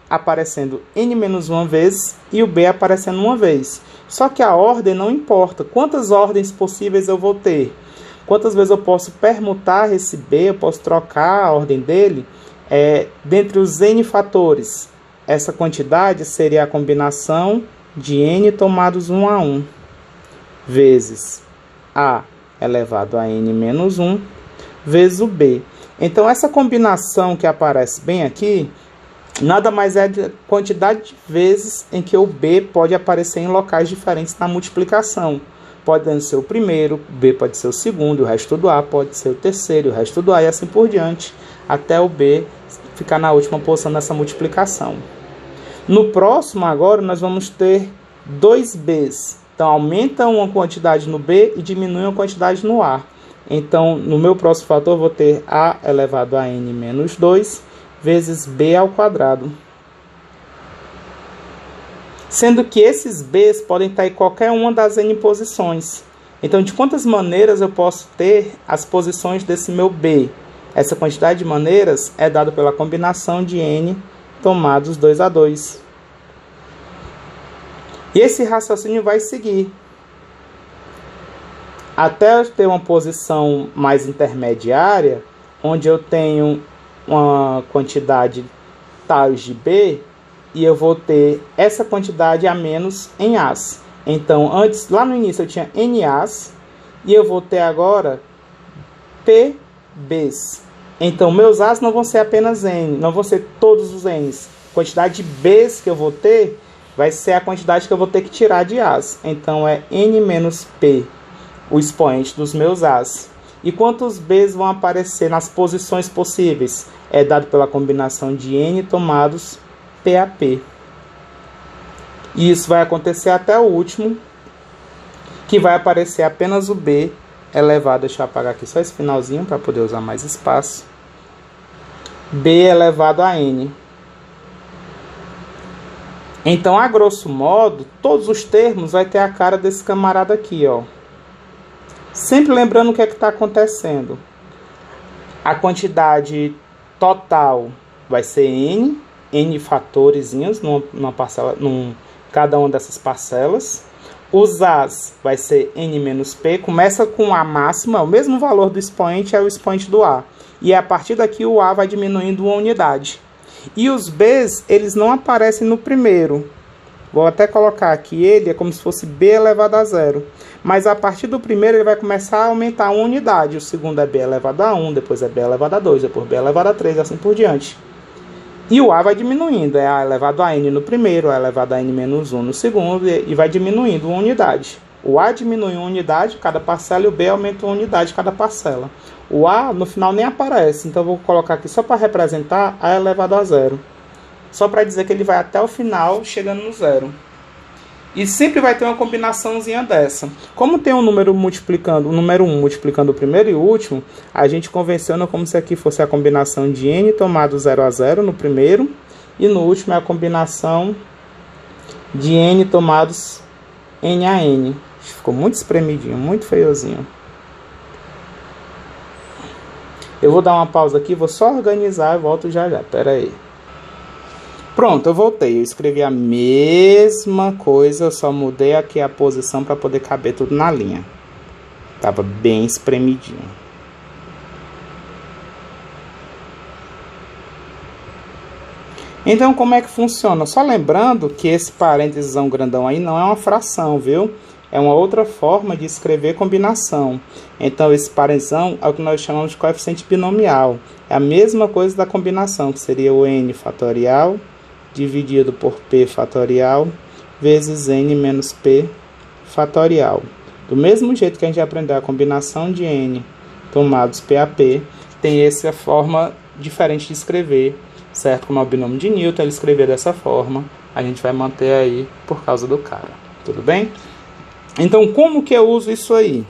aparecendo N menos uma vez e o B aparecendo uma vez. Só que a ordem não importa. Quantas ordens possíveis eu vou ter? Quantas vezes eu posso permutar esse B, eu posso trocar a ordem dele dentre os N fatores. Essa quantidade seria a combinação de N tomados 1 a 1 vezes A elevado a N menos 1 vezes o B. Então, essa combinação que aparece bem aqui nada mais é a quantidade de vezes em que o B pode aparecer em locais diferentes na multiplicação. Pode ser o primeiro, o B pode ser o segundo, o resto do A pode ser o terceiro, o resto do A e assim por diante, até o B ficar na última posição nessa multiplicação. No próximo agora nós vamos ter 2 B's. Então aumenta uma quantidade no B e diminui uma quantidade no A. Então no meu próximo fator eu vou ter A elevado a N menos 2 vezes B ao quadrado. Sendo que esses B's podem estar em qualquer uma das N posições. Então, de quantas maneiras eu posso ter as posições desse meu B? Essa quantidade de maneiras é dada pela combinação de N tomados 2 a 2. E esse raciocínio vai seguir até eu ter uma posição mais intermediária, onde eu tenho uma quantidade tal de B e eu vou ter essa quantidade a menos em A's. Então, antes, lá no início eu tinha N A's e eu vou ter agora PB's. Então, meus A's não vão ser apenas N, não vão ser todos os N's. A quantidade de B's que eu vou ter vai ser a quantidade que eu vou ter que tirar de A's. Então, é N menos P, o expoente dos meus A's. E quantos B's vão aparecer nas posições possíveis? É dado pela combinação de N tomados PAP. E isso vai acontecer até o último, que vai aparecer apenas o B elevado. Deixa eu apagar aqui só esse finalzinho para poder usar mais espaço. B elevado a N. Então, a grosso modo, todos os termos vai ter a cara desse camarada aqui, ó. Sempre lembrando o que é que está acontecendo. A quantidade total vai ser n fatorezinhos numa parcela, cada uma dessas parcelas. Os A's vai ser n menos p, começa com A máxima, o mesmo valor do expoente é o expoente do A. E a partir daqui o A vai diminuindo uma unidade. E os B's, eles não aparecem no primeiro. Vou até colocar aqui, ele é como se fosse b elevado a 0. Mas a partir do primeiro ele vai começar a aumentar uma unidade. O segundo é b elevado a 1, depois é b elevado a 2, depois b elevado a 3, assim por diante. E o A vai diminuindo, é A elevado a N no primeiro, A elevado a N menos 1 no segundo, e vai diminuindo uma unidade. O A diminui uma unidade cada parcela e o B aumenta uma unidade cada parcela. O A no final nem aparece, então eu vou colocar aqui só para representar A elevado a 0. Só para dizer que ele vai até o final, chegando no 0. E sempre vai ter uma combinaçãozinha dessa. Como tem um número multiplicando, o número 1 multiplicando o primeiro e o último, a gente convenciona como se aqui fosse a combinação de n tomado 0 a 0 no primeiro, e no último é a combinação de n tomados n a n. Ficou muito espremidinho, muito feiozinho. Eu vou dar uma pausa aqui, vou só organizar e volto já já. Pera aí. Pronto, eu voltei. Eu escrevi a mesma coisa, eu só mudei aqui a posição para poder caber tudo na linha. Tava bem espremidinho. Então, como é que funciona? Só lembrando que esse parênteses grandão aí não é uma fração, viu? É uma outra forma de escrever combinação. Então, esse parênteses é o que nós chamamos de coeficiente binomial. É a mesma coisa da combinação, que seria o n fatorial dividido por p fatorial vezes n menos p fatorial. Do mesmo jeito que a gente aprendeu a combinação de n tomados p a p, tem essa forma diferente de escrever, certo? Como é o binômio de Newton, ele escreveu dessa forma, a gente vai manter aí por causa do cara, tudo bem? Então, como que eu uso isso aí?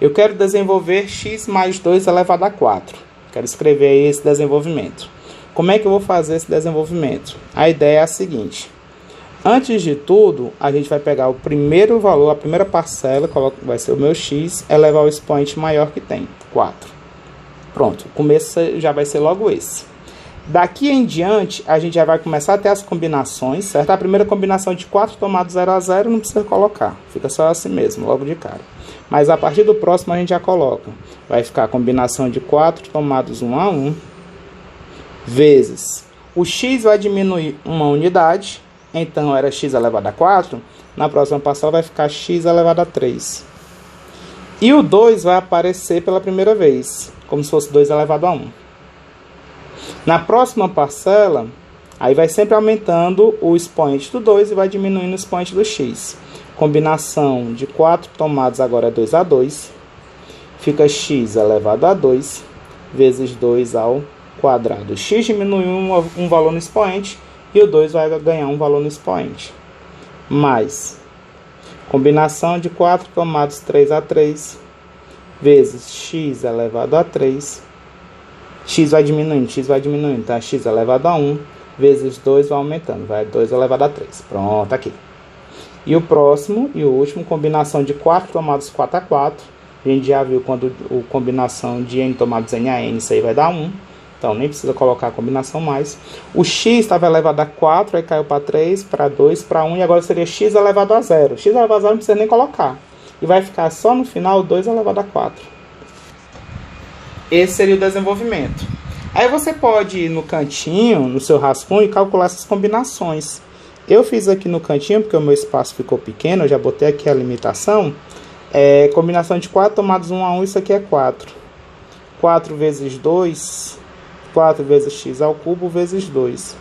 Eu quero desenvolver x mais 2 elevado a 4. Quero escrever aí esse desenvolvimento. Como é que eu vou fazer esse desenvolvimento? A ideia é a seguinte. Antes de tudo, a gente vai pegar o primeiro valor, a primeira parcela, vai ser o meu x, elevar o expoente maior que tem, 4. Pronto, o começo já vai ser logo esse. Daqui em diante, a gente já vai começar a ter as combinações, certo? A primeira combinação de 4 tomado 0 a 0 não precisa colocar, fica só assim mesmo, logo de cara. Mas a partir do próximo a gente já coloca. Vai ficar a combinação de 4 tomados 1 a 1, vezes o x vai diminuir uma unidade, então era x elevado a 4, na próxima parcela vai ficar x elevado a 3. E o 2 vai aparecer pela primeira vez, como se fosse 2 elevado a 1. Na próxima parcela, aí vai sempre aumentando o expoente do 2 e vai diminuindo o expoente do x. Combinação de 4 tomados agora é 2 a 2, fica x elevado a 2 vezes 2 ao quadrado. X diminuiu um valor no expoente e o 2 vai ganhar um valor no expoente. Mais combinação de 4 tomados 3 a 3 vezes x elevado a 3. X vai diminuindo, tá? X elevado a 1 vezes 2 vai aumentando, vai 2 elevado a 3. Pronto, aqui. E o próximo e o último, combinação de 4 tomados 4 a 4. A gente já viu quando a combinação de n tomados n a n, isso aí vai dar 1. Então, nem precisa colocar a combinação mais. O x estava elevado a 4, aí caiu para 3, para 2, para 1, e agora seria x elevado a 0. X elevado a 0 não precisa nem colocar. E vai ficar só no final 2 elevado a 4. Esse seria o desenvolvimento. Aí você pode ir no cantinho, no seu rascunho, e calcular essas combinações. Eu fiz aqui no cantinho, porque o meu espaço ficou pequeno, eu já botei aqui a limitação. Combinação de 4 tomados 1 a 1, isso aqui é 4. 4 vezes 2... 4 vezes x ao cubo vezes 2.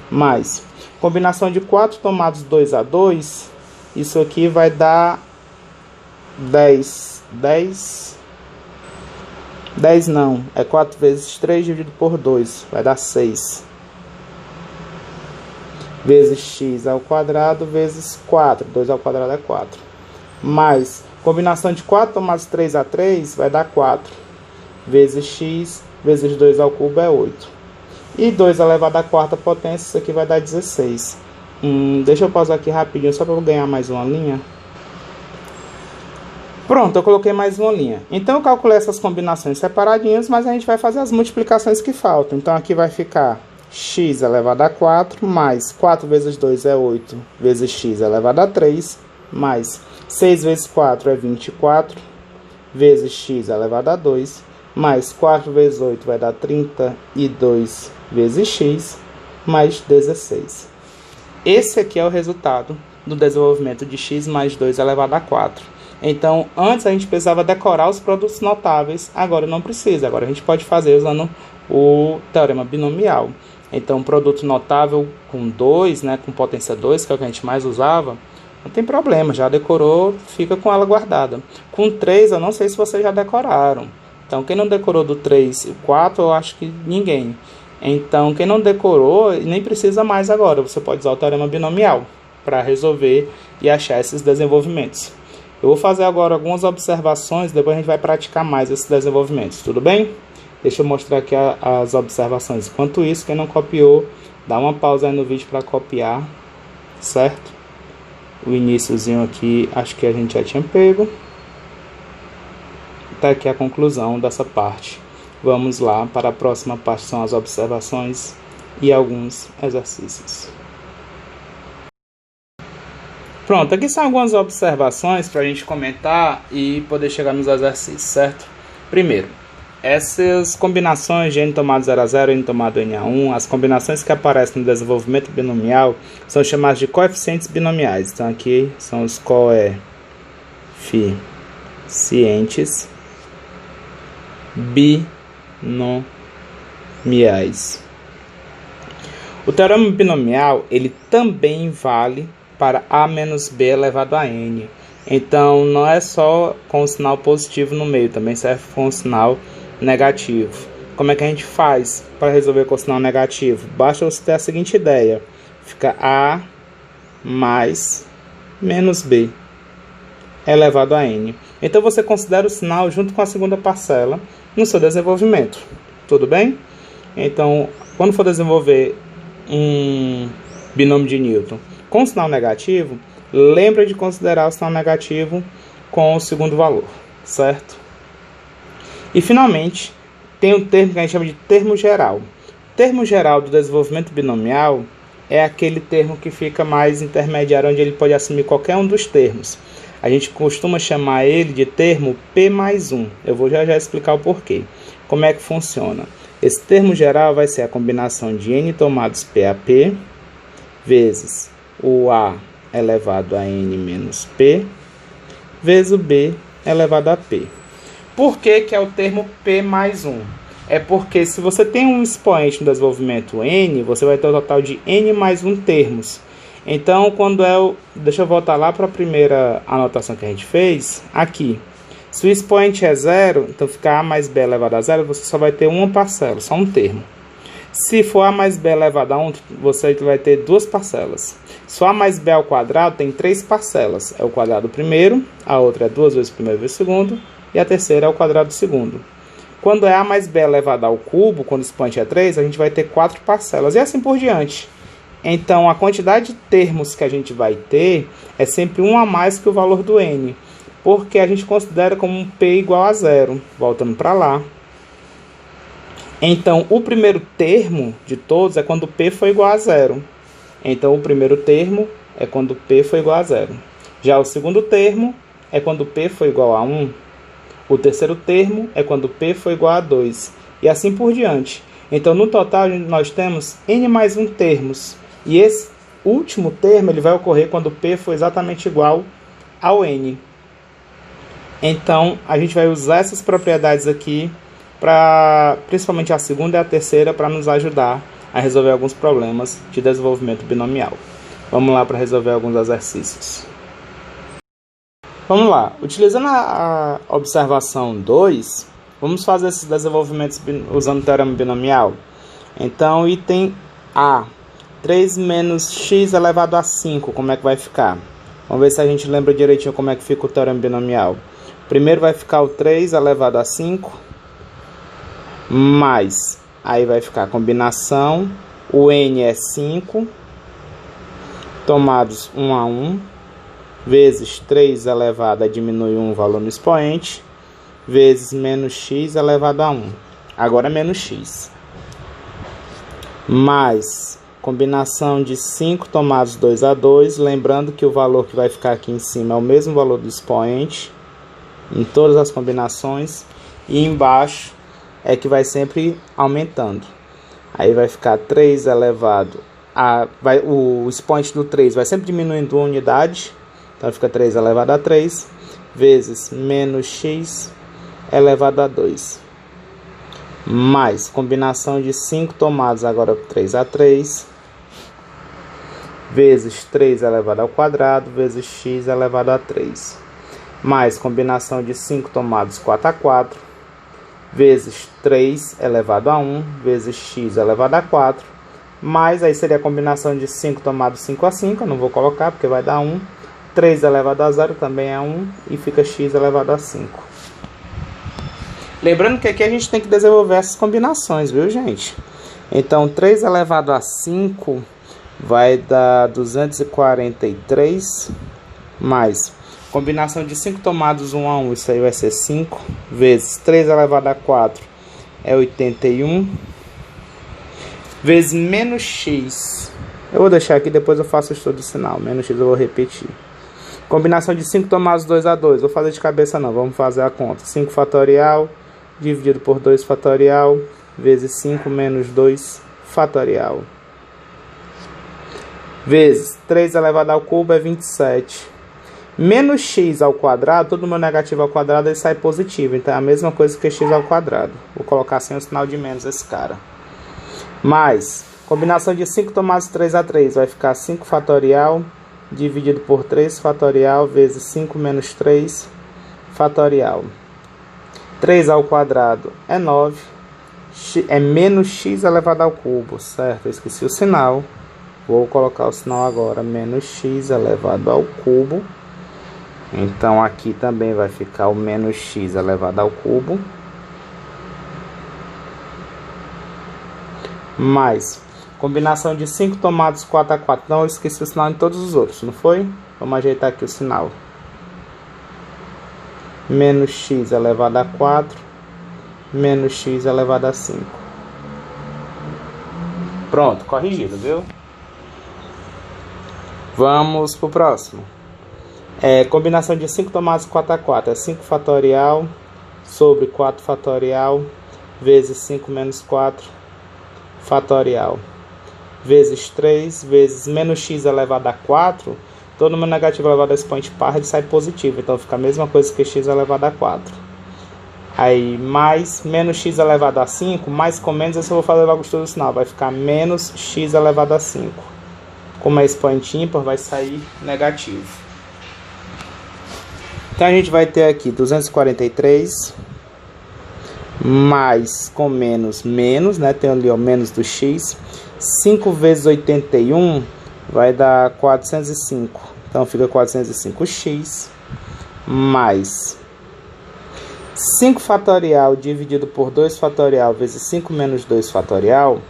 Mais combinação de 4 tomados 2 a 2. Isso aqui vai dar 10. 10 não. É 4 vezes 3 dividido por 2. Vai dar 6. Vezes x ao quadrado vezes 4. 2 ao quadrado é 4. Mais combinação de 4 tomados 3 a 3 vai dar 4. Vezes x vezes 2 ao cubo é 8. E 2 elevado à quarta potência, isso aqui vai dar 16. Deixa eu pausar aqui rapidinho, só para eu ganhar mais uma linha. Pronto, eu coloquei mais uma linha. Então, eu calculei essas combinações separadinhas, mas a gente vai fazer as multiplicações que faltam. Então, aqui vai ficar x elevado a 4, mais 4 vezes 2 é 8, vezes x elevado a 3, mais 6 vezes 4 é 24, vezes x elevado a 2, mais 4 vezes 8 vai dar 32 vezes x, mais 16. Esse aqui é o resultado do desenvolvimento de x mais 2 elevado a 4. Então, antes a gente precisava decorar os produtos notáveis, agora não precisa. Agora a gente pode fazer usando o teorema binomial. Então, produto notável com 2, né, com potência 2, que é o que a gente mais usava, não tem problema, já decorou, fica com ela guardada. Com 3, eu não sei se vocês já decoraram. Então, quem não decorou do 3 e 4, eu acho que ninguém. Então, quem não decorou, nem precisa mais agora. Você pode usar o teorema binomial para resolver e achar esses desenvolvimentos. Eu vou fazer agora algumas observações, depois a gente vai praticar mais esses desenvolvimentos, tudo bem? Deixa eu mostrar aqui as observações. Enquanto isso, quem não copiou, dá uma pausa aí no vídeo para copiar, certo? O iniciozinho aqui, acho que a gente já tinha pego. Tá aqui a conclusão dessa parte. Vamos lá para a próxima parte, são as observações e alguns exercícios. Pronto, aqui são algumas observações para a gente comentar e poder chegar nos exercícios, certo? Primeiro, essas combinações de n tomado 0 a 0 e n tomado n a 1, as combinações que aparecem no desenvolvimento binomial são chamadas de coeficientes binomiais. Então aqui são os coeficientes binomiais. O teorema binomial ele também vale para a menos b elevado a n. Então não é só com o sinal positivo no meio, também serve com o sinal negativo. Como é que a gente faz para resolver com o sinal negativo? Basta você ter a seguinte ideia: fica a mais menos b elevado a n. Então você considera o sinal junto com a segunda parcela no seu desenvolvimento. Tudo bem? Então, quando for desenvolver um binômio de Newton com sinal negativo, lembra de considerar o sinal negativo com o segundo valor, certo? E finalmente, tem um termo que a gente chama de termo geral. O termo geral do desenvolvimento binomial é aquele termo que fica mais intermediário, onde ele pode assumir qualquer um dos termos. A gente costuma chamar ele de termo P mais 1. Eu vou já explicar o porquê. Como é que funciona? Esse termo geral vai ser a combinação de n tomados P a P vezes o A elevado a n menos P vezes o B elevado a P. Por que é o termo P mais 1? É porque se você tem um expoente no desenvolvimento n, você vai ter o total de n mais 1 termos. Então, quando deixa eu voltar lá para a primeira anotação que a gente fez, aqui. Se o expoente é 0, então fica a mais b elevado a 0, você só vai ter uma parcela, só um termo. Se for a mais b elevado a 1, você vai ter duas parcelas. Se a mais b ao quadrado, tem três parcelas. É o quadrado do primeiro, a outra é 2 vezes o primeiro vezes o segundo, e a terceira é o quadrado do segundo. Quando é a mais b elevado ao cubo, quando o expoente é 3, a gente vai ter 4 parcelas, e assim por diante. Então, a quantidade de termos que a gente vai ter é sempre um a mais que o valor do n, porque a gente considera como um p igual a 0. Voltando para lá. Então, o primeiro termo de todos é quando p for igual a 0. Então, o primeiro termo é quando p for igual a 0. Já o segundo termo é quando p for igual a 1. O terceiro termo é quando p for igual a 2. E assim por diante. Então, no total, nós temos n mais 1 termos. E esse último termo ele vai ocorrer quando p for exatamente igual ao n. Então, a gente vai usar essas propriedades aqui, principalmente a segunda e a terceira, para nos ajudar a resolver alguns problemas de desenvolvimento binomial. Vamos lá para resolver alguns exercícios. Vamos lá. Utilizando a observação 2, vamos fazer esses desenvolvimentos usando o teorema binomial. Então, item A. 3 menos x elevado a 5, como é que vai ficar? Vamos ver se a gente lembra direitinho como é que fica o teorema binomial. Primeiro vai ficar o 3 elevado a 5, mais, aí vai ficar a combinação, o n é 5, tomados 1 a 1, vezes 3 elevado a diminui 1 valor no expoente, vezes menos x elevado a 1. Agora menos x. mais combinação de 5 tomados 2 a 2, lembrando que o valor que vai ficar aqui em cima é o mesmo valor do expoente em todas as combinações, e embaixo é que vai sempre aumentando. Aí vai ficar 3 elevado a... o expoente do 3 vai sempre diminuindo uma unidade, então fica 3 elevado a 3, vezes menos x elevado a 2. Mais combinação de 5 tomados agora 3 a 3, vezes 3 elevado ao quadrado, vezes x elevado a 3. Mais combinação de 5 tomados 4 a 4, vezes 3 elevado a 1, vezes x elevado a 4. Mais, aí seria a combinação de 5 tomados 5 a 5, eu não vou colocar porque vai dar 1. 3 elevado a 0 também é 1, e fica x elevado a 5. Lembrando que aqui a gente tem que desenvolver essas combinações, viu, gente? Então, 3 elevado a 5 vai dar 243, mais combinação de 5 tomados 1 a 1, isso aí vai ser 5, vezes 3 elevado a 4 é 81, vezes menos x. Eu vou deixar aqui, depois eu faço o estudo do sinal. Menos x eu vou repetir. Combinação de 5 tomados 2 a 2. Vou fazer de cabeça não, vamos fazer a conta. 5 fatorial dividido por 2 fatorial, vezes 5 menos 2 fatorial. Vezes 3 elevado ao cubo é 27. Menos x ao quadrado, todo número negativo ao quadrado ele sai positivo. Então é a mesma coisa que x ao quadrado. Vou colocar sem o sinal de menos esse cara. Mais, combinação de 5 tomados 3 a 3 vai ficar 5 fatorial dividido por 3 fatorial vezes 5 menos 3 fatorial. 3 ao quadrado é 9, é menos x elevado ao cubo, certo? Eu esqueci o sinal, vou colocar o sinal agora, menos x elevado ao cubo. Então aqui também vai ficar o menos x elevado ao cubo. Mais, combinação de 5 tomados 4 a 4. Não, eu esqueci o sinal em todos os outros, não foi? Vamos ajeitar aqui o sinal. Menos x elevado a 4, menos x elevado a 5. Pronto, corrigido, viu? Vamos pro próximo. Combinação de 5 tomados 4 a 4 é 5 fatorial sobre 4 fatorial vezes 5 menos 4 fatorial. Vezes 3 vezes menos x elevado a 4. Todo número negativo elevado a expoente par, ele sai positivo. Então fica a mesma coisa que x elevado a 4. Aí mais menos x elevado a 5. Mais com menos, eu só vou fazer logo o estudo do sinal. Vai ficar menos x elevado a 5. Como é expoente ímpar, vai sair negativo. Então a gente vai ter aqui 243. Mais com menos, menos, né? Tem ali o menos do x. 5 vezes 81 vai dar 405. Então fica 405x mais 5 fatorial dividido por 2 fatorial vezes 5 menos 2 fatorial.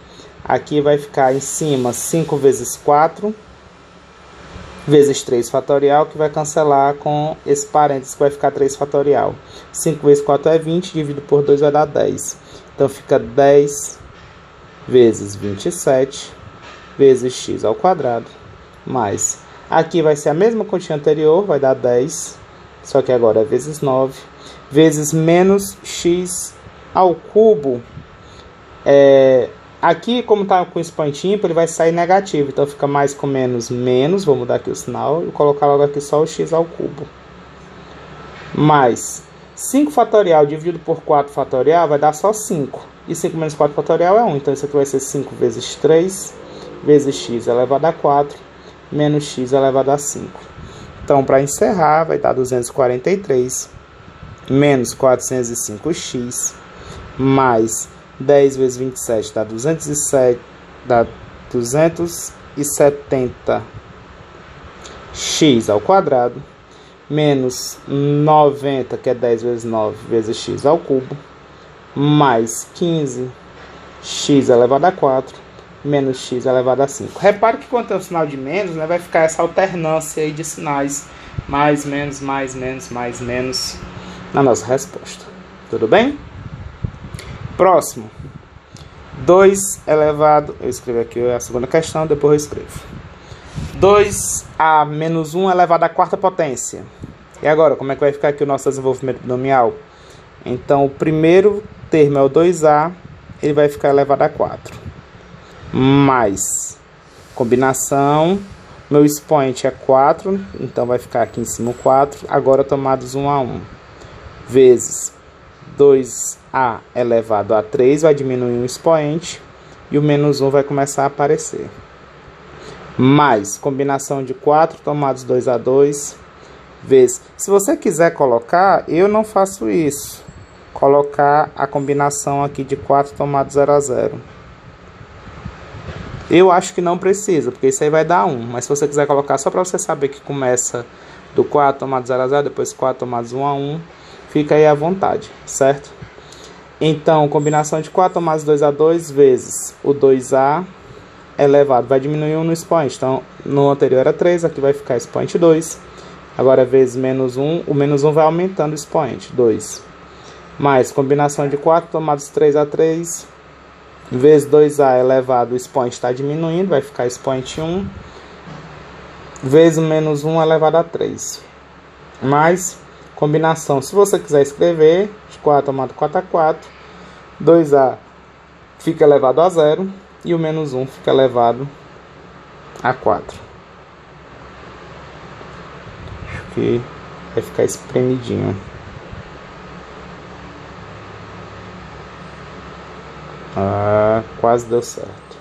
Aqui vai ficar em cima 5 vezes 4 vezes 3 fatorial, que vai cancelar com esse parênteses que vai ficar 3 fatorial. 5 vezes 4 é 20, dividido por 2 vai dar 10. Então fica 10 vezes 27 vezes x ao quadrado, mais, aqui vai ser a mesma continha anterior, vai dar 10, só que agora é vezes 9, vezes menos x ao cubo. Aqui, como está com expoente ímpar, ele vai sair negativo, então fica mais com menos, menos, vou mudar aqui o sinal e colocar logo aqui só o x ao cubo. Mais 5 fatorial dividido por 4 fatorial vai dar só 5, e 5 menos 4 fatorial é 1, então isso aqui vai ser 5 vezes 3 vezes x elevado a 4 menos x elevado a 5. Então, para encerrar, vai dar 243 menos 405x mais 10 vezes 27 dá 207, dá 270 x ao quadrado, menos 90, que é 10 vezes 9 vezes x ao cubo, mais 15 x elevado a 4, menos x elevado a 5. Repare que quando tem o sinal de menos, né, vai ficar essa alternância aí de sinais, mais, menos, mais, menos, na nossa resposta. Tudo bem? Próximo. 2 elevado... Eu escrevo aqui a segunda questão, depois eu escrevo. 2a menos 1 elevado à quarta potência. E agora, como é que vai ficar aqui o nosso desenvolvimento binomial? Então, o primeiro termo é o 2a, ele vai ficar elevado a 4. Mais combinação, meu expoente é 4, então vai ficar aqui em cima o 4, agora tomados 1 a 1. Vezes 2a elevado a 3, vai diminuir o expoente, e o menos 1 vai começar a aparecer. Mais combinação de 4 tomados 2 a 2, vezes... Se você quiser colocar, eu não faço isso. Colocar a combinação aqui de 4 tomados 0 a 0. Eu acho que não precisa, porque isso aí vai dar 1. Mas se você quiser colocar só para você saber que começa do 4 tomado 0 a 0, depois 4 tomados 1 a 1, fica aí à vontade, certo? Então, combinação de 4 tomados 2 a 2 vezes o 2a elevado, vai diminuir 1 no expoente. Então, no anterior era 3, aqui vai ficar expoente 2. Agora, vezes menos 1, o menos 1 vai aumentando o expoente, 2. Mais combinação de 4 tomados 3 a 3, vezes 2a elevado, o expoente está diminuindo, vai ficar expoente 1, vezes menos 1 elevado a 3. Mais combinação, se você quiser escrever, de 4 tomado 4 a 4, 2a fica elevado a 0, e o menos 1 fica elevado a 4. Acho que vai ficar espremidinho. Quase deu certo.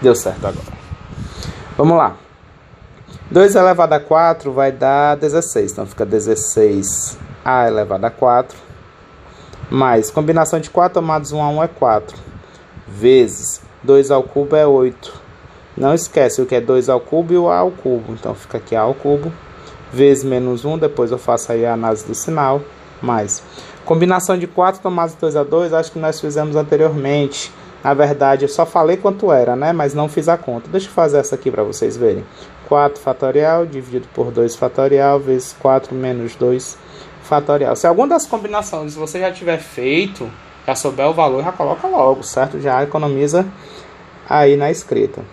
Deu certo agora. Vamos lá. 2 elevado a 4 vai dar 16. Então fica 16a elevado a 4. Mais combinação de 4 tomados 1 a 1 é 4. Vezes 2 ao cubo é 8. Não esquece o que é 2 ao cubo e o a ao cubo. Então fica aqui a ao cubo. Vezes menos 1. Depois eu faço aí a análise do sinal. Mais combinação de 4 tomados 2 a 2, acho que nós fizemos anteriormente. Na verdade, eu só falei quanto era, né? Mas não fiz a conta. Deixa eu fazer essa aqui para vocês verem. 4 fatorial dividido por 2 fatorial vezes 4 menos 2 fatorial. Se alguma das combinações você já tiver feito, já souber o valor, já coloca logo, certo? Já economiza aí na escrita.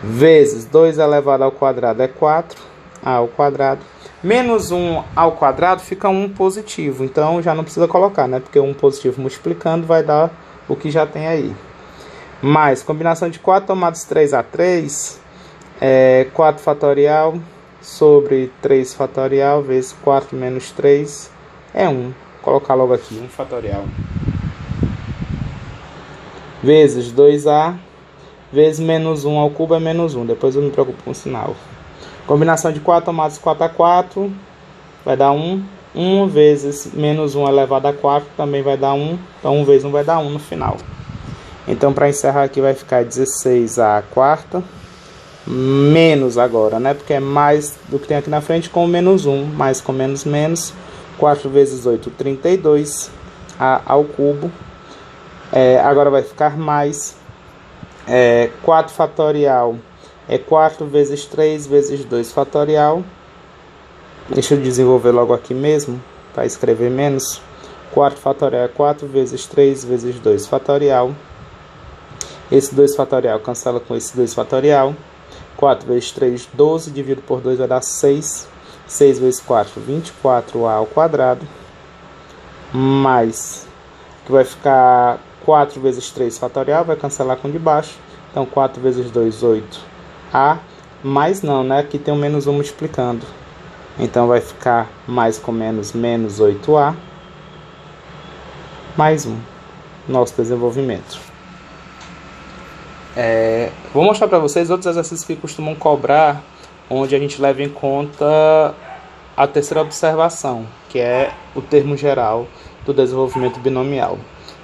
Vezes 2 elevado ao quadrado é 4, a ao quadrado. Menos 1 ao quadrado fica 1 positivo, então já não precisa colocar, né? Porque 1 positivo multiplicando vai dar o que já tem aí. Mais combinação de 4 tomados 3 a 3, 4 fatorial sobre 3 fatorial vezes 4 menos 3 é 1. Vou colocar logo aqui, 1 fatorial. Vezes 2a vezes menos 1 ao cubo é menos 1, depois eu me preocupo com o sinal. Combinação de 4 tomados 4 a 4 vai dar 1. 1 vezes menos 1 elevado a 4 também vai dar 1. Então 1 vezes 1 vai dar 1 no final. Então para encerrar aqui vai ficar 16a quarta. Menos agora, né? Porque é mais do que tem aqui na frente com o menos 1. Mais com menos menos. 4 vezes 8, 32. A ao cubo. Agora vai ficar mais. 4 fatorial. 4 vezes 3 vezes 2 fatorial. Deixa eu desenvolver logo aqui mesmo, para escrever menos. 4 fatorial é 4 vezes 3 vezes 2 fatorial. Esse 2 fatorial cancela com esse 2 fatorial. 4 vezes 3, 12, dividido por 2 vai dar 6. 6 vezes 4, 24a ao quadrado. Mais, que vai ficar 4 vezes 3 fatorial, vai cancelar com de baixo. Então 4 vezes 2, 8a. Mais não, né? Aqui tem um menos 1 multiplicando. Então vai ficar mais com menos, menos 8a. Mais 1. Nosso desenvolvimento. Vou mostrar para vocês outros exercícios que costumam cobrar, onde a gente leva em conta a terceira observação, que é o termo geral do desenvolvimento binomial.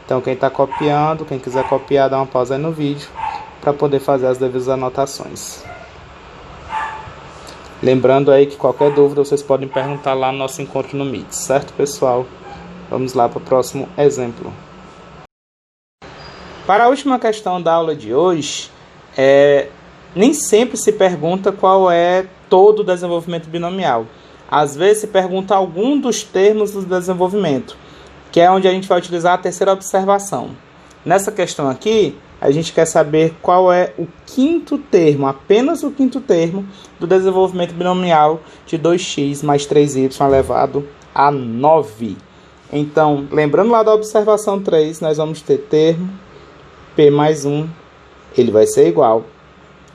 Então quem está copiando, quem quiser copiar, dá uma pausa aí no vídeo para poder fazer as devidas anotações. Lembrando aí que qualquer dúvida vocês podem perguntar lá no nosso encontro no Meet, certo, pessoal? Vamos lá para o próximo exemplo. Para a última questão da aula de hoje, nem sempre se pergunta qual é todo o desenvolvimento binomial. Às vezes se pergunta algum dos termos do desenvolvimento, que é onde a gente vai utilizar a terceira observação. Nessa questão aqui, a gente quer saber qual é o quinto termo, apenas o quinto termo do desenvolvimento binomial de 2x mais 3y elevado a 9. Então, lembrando lá da observação 3, nós vamos ter termo p mais 1, ele vai ser igual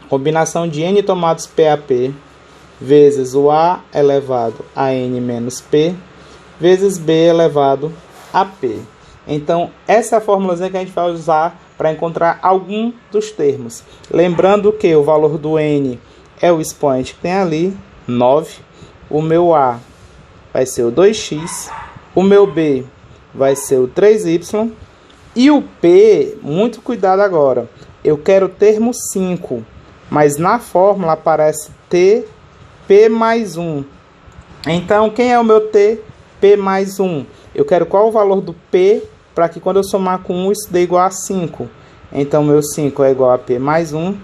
a combinação de n tomados p a p vezes o a elevado a n menos p vezes b elevado a p. Então, essa é a formulazinha que a gente vai usar para encontrar algum dos termos. Lembrando que o valor do n é o expoente que tem ali, 9. O meu a vai ser o 2x. O meu b vai ser o 3y. E o p, muito cuidado agora, eu quero o termo 5. Mas na fórmula aparece t, p mais 1. Então, quem é o meu t? P mais 1. Eu quero qual o valor do p, para que quando eu somar com 1, isso dê igual a 5. Então, meu 5 é igual a p mais 1.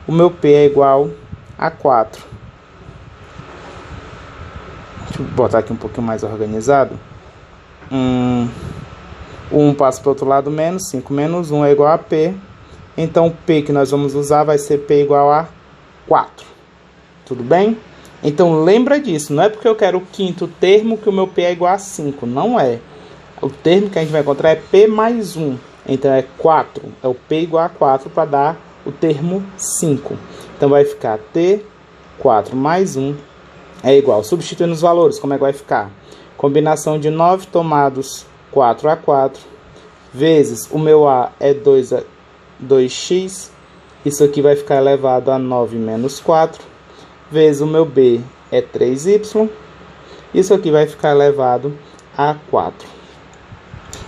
O meu p é igual a 4. Deixa eu botar aqui um pouquinho mais organizado. 1 passa para o outro lado menos. 5 menos 1 é igual a p. Então, o p que nós vamos usar vai ser p igual a 4. Tudo bem? Então, lembra disso. Não é porque eu quero o quinto termo que o meu p é igual a 5. Não é. O termo que a gente vai encontrar é p mais 1. Então, é 4. É o p igual a 4 para dar o termo 5. Então, vai ficar t, 4 mais 1 é igual. Substituindo os valores, como é que vai ficar? Combinação de 9 tomados 4 a 4 vezes o meu a é 2x. Isso aqui vai ficar elevado a 9 menos 4. Vezes o meu b é 3y. Isso aqui vai ficar elevado a 4.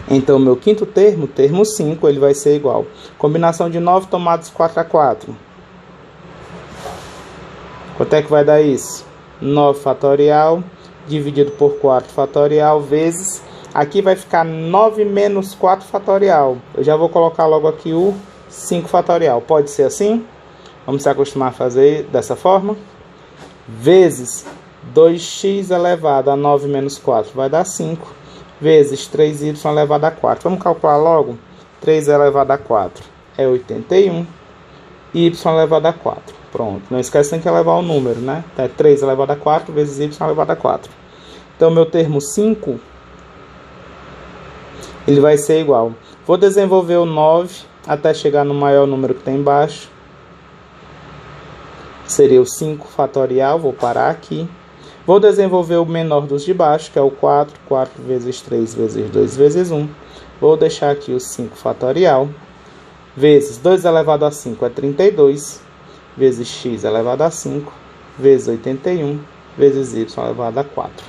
Então, o meu quinto termo, termo 5, ele vai ser igual. Combinação de 9 tomados 4 a 4. Quanto é que vai dar isso? 9 fatorial dividido por 4 fatorial vezes... Aqui vai ficar 9 menos 4 fatorial. Eu já vou colocar logo aqui o 5 fatorial. Pode ser assim? Vamos se acostumar a fazer dessa forma. Vezes 2x elevado a 9 menos 4 vai dar 5. Vezes 3y elevado a 4. Vamos calcular logo. 3 elevado a 4 é 81. Y elevado a 4. Pronto. Não esquecem que elevar o número, né? Então, é 3 elevado a 4 vezes y elevado a 4. Então, meu termo 5, ele vai ser igual. Vou desenvolver o 9 até chegar no maior número que tem embaixo. Seria o 5 fatorial. Vou parar aqui. Vou desenvolver o menor dos de baixo, que é o 4. 4 vezes 3 vezes 2 vezes 1. Vou deixar aqui o 5 fatorial. Vezes 2 elevado a 5 é 32. Vezes x elevado a 5. Vezes 81. Vezes y elevado a 4.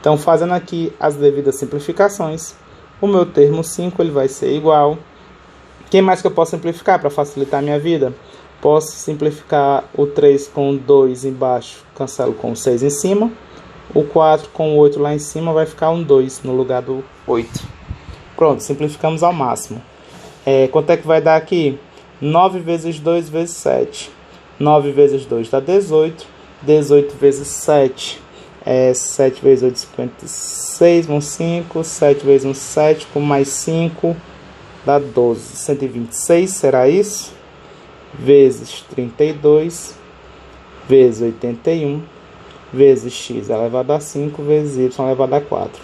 Então, fazendo aqui as devidas simplificações, o meu termo 5 ele vai ser igual. Quem mais que eu posso simplificar para facilitar a minha vida? Posso simplificar o 3 com 2 embaixo, cancelo com o 6 em cima. O 4 com o 8 lá em cima vai ficar um 2 no lugar do 8. Pronto, simplificamos ao máximo. Quanto é que vai dar aqui? 9 vezes 2 vezes 7. 9 vezes 2 dá 18. 18 vezes 7. 7 vezes 8, 56, 5. 7 vezes 1, 7. Com mais 5 dá 12. 126, será isso? Vezes 32, vezes 81, vezes x elevado a 5, vezes y elevado a 4.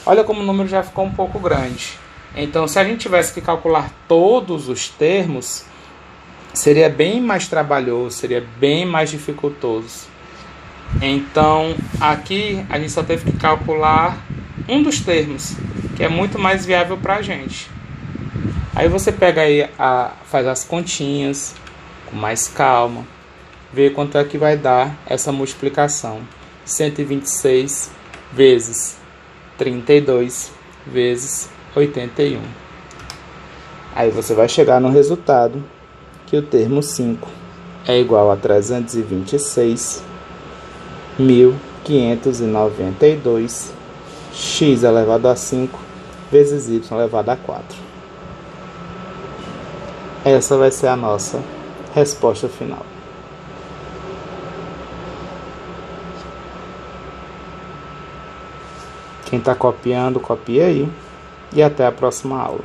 Olha como o número já ficou um pouco grande. Então, se a gente tivesse que calcular todos os termos, seria bem mais trabalhoso, seria bem mais dificultoso. Então, aqui a gente só teve que calcular um dos termos, que é muito mais viável para a gente. Aí você pega aí, faz as continhas com mais calma, vê quanto é que vai dar essa multiplicação. 126 vezes 32 vezes 81. Aí você vai chegar no resultado que o termo 5 é igual a 326.592 x elevado a 5 vezes y elevado a 4. Essa vai ser a nossa resposta final. Quem está copiando, copia aí. E até a próxima aula.